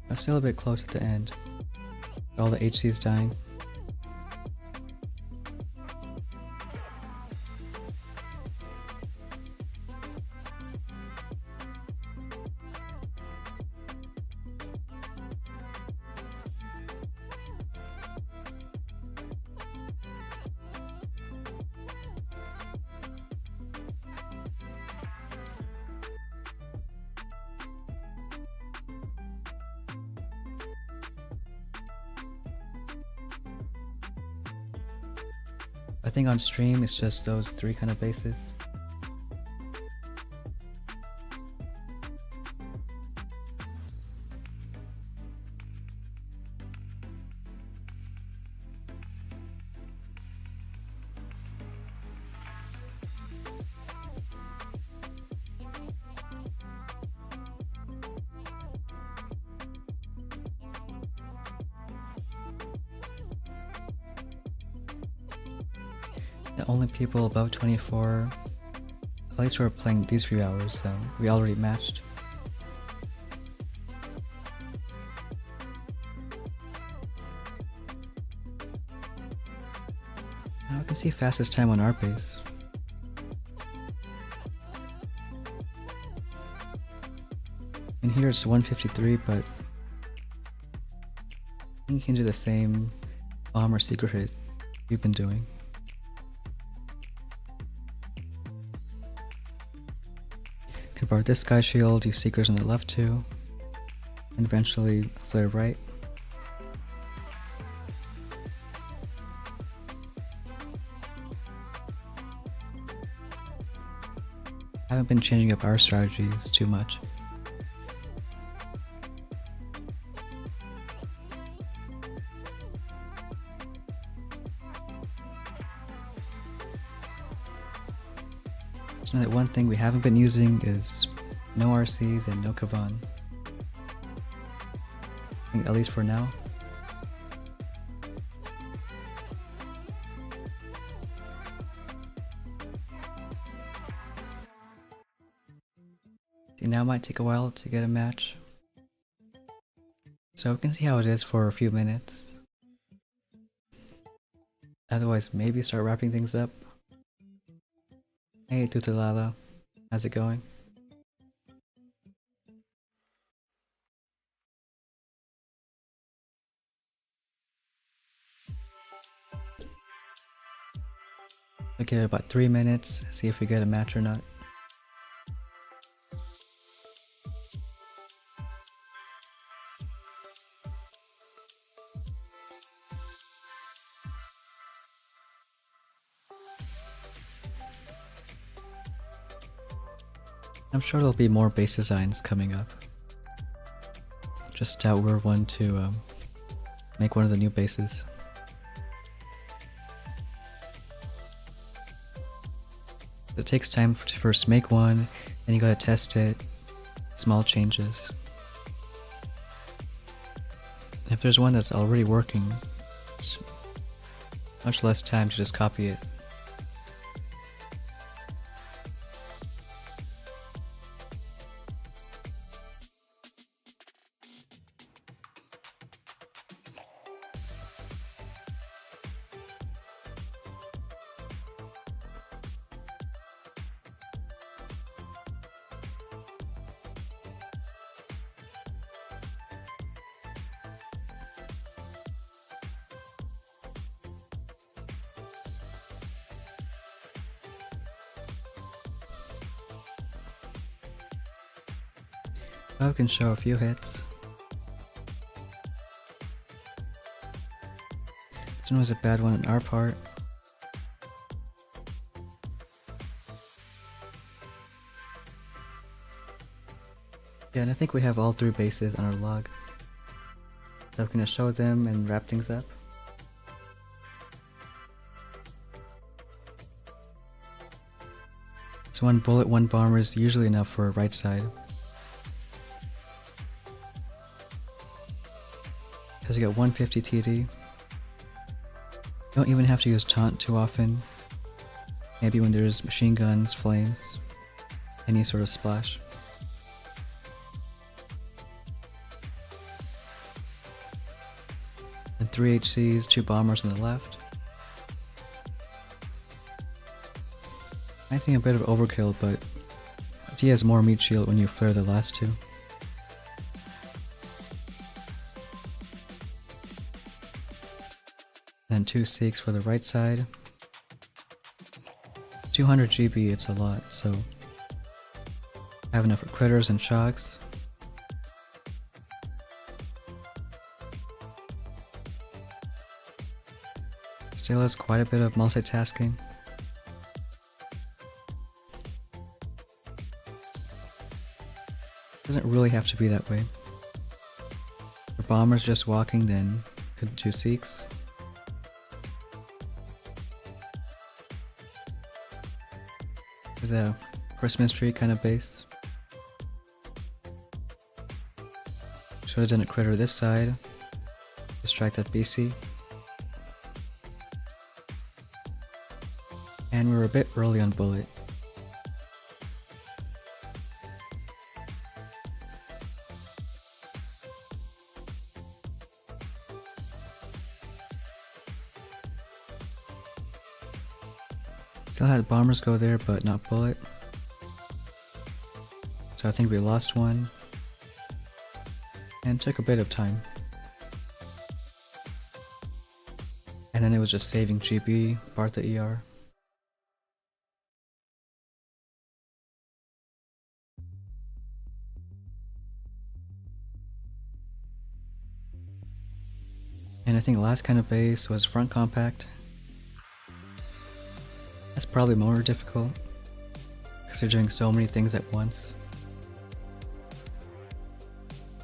I'm still a bit close at the end. All the HC's dying. I think on stream it's just those 3 kind of bases. The only people above 24, at least who are playing these few hours, we already matched. Now I can see fastest time on our base. In here it's 153, but I think you can do the same bomb or secret hit you've been doing. Convert this sky shield, use seekers on the left too, and eventually flare right. I haven't been changing up our strategies too much. So that one thing we haven't been using is no RCs and no Kavan. I think at least for now. See, now it might take a while to get a match. So we can see how it is for a few minutes. Otherwise, maybe start wrapping things up. Hey Tutalala, how's it going? Okay, about 3 minutes, see if we get a match or not. I'm sure there'll be more base designs coming up. Just doubt we're one to make one of the new bases. It takes time to first make one, then you gotta test it, small changes. If there's one that's already working, it's much less time to just copy it. I can show a few hits. This one was a bad one on our part. Yeah, and I think we have all 3 bases on our log. So I'm gonna show them and wrap things up. So 1 bullet, 1 bomber is usually enough for a right side. Because you get 150 TD. You don't even have to use taunt too often. Maybe when there's machine guns, flames, any sort of splash. And 3 HCs, 2 bombers on the left. I think a bit of overkill, but D has more meat shield when you flare the last 2. Then 2 Seeks for the right side. 200 GB, it's a lot, so I have enough for critters and shocks. still has quite a bit of multitasking. Doesn't really have to be that way. If bombers just walking, then could do Sikhs. There's a Christmas tree kind of base. Should have done a critter this side. Distract that BC. And we were a bit early on bullet. Still had bombers go there, but not bullet. So I think we lost one. And took a bit of time. And then it was just saving GB, Bartha ER. And I think last kind of base was front compact. That's probably more difficult, because you're doing so many things at once.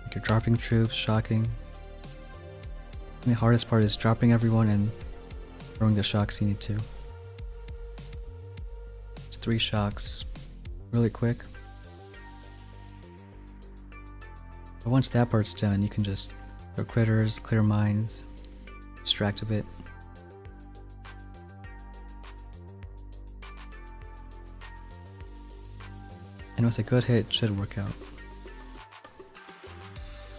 Like you're dropping troops, shocking. And the hardest part is dropping everyone and throwing the shocks you need to. It's 3 shocks, really quick. But once that part's done, you can just throw critters, clear mines, distract a bit. And with a good hit, it should work out.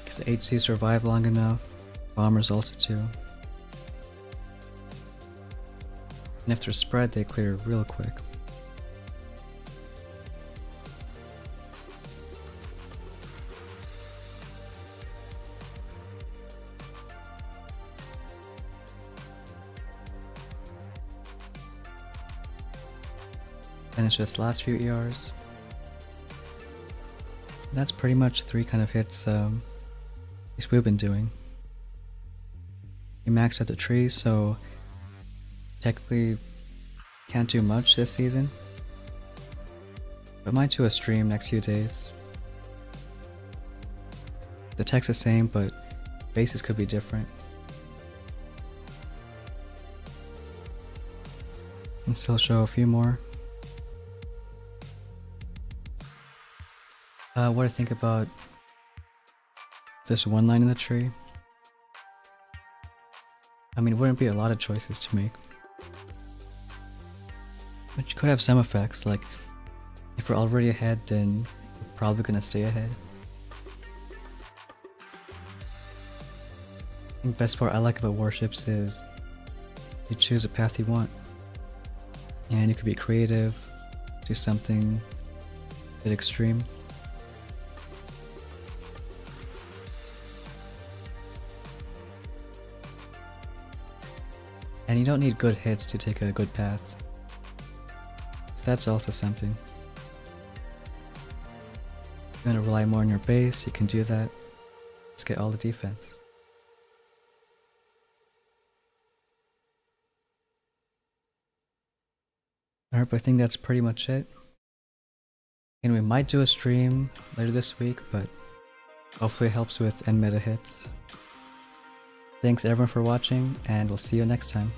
Because HC survived long enough, bombers also too. And if they're spread, they clear real quick. And it's just last few ERs. That's pretty much 3 kind of hits at least we've been doing. We maxed out the trees, so technically can't do much this season. But might do a stream next few days. The tech's the same, but bases could be different. And still show a few more. What I think about this one line in the tree. I mean, it wouldn't be a lot of choices to make. But you could have some effects, like if we're already ahead, then we're probably gonna stay ahead. I think the best part I like about Warships is you choose a path you want. And you could be creative, do something a bit extreme. And you don't need good hits to take a good path. So that's also something. If you want to rely more on your base, you can do that. Just get all the defense. Alright, but I think that's pretty much it. And we might do a stream later this week, but hopefully it helps with end meta hits. Thanks everyone for watching, and we'll see you next time.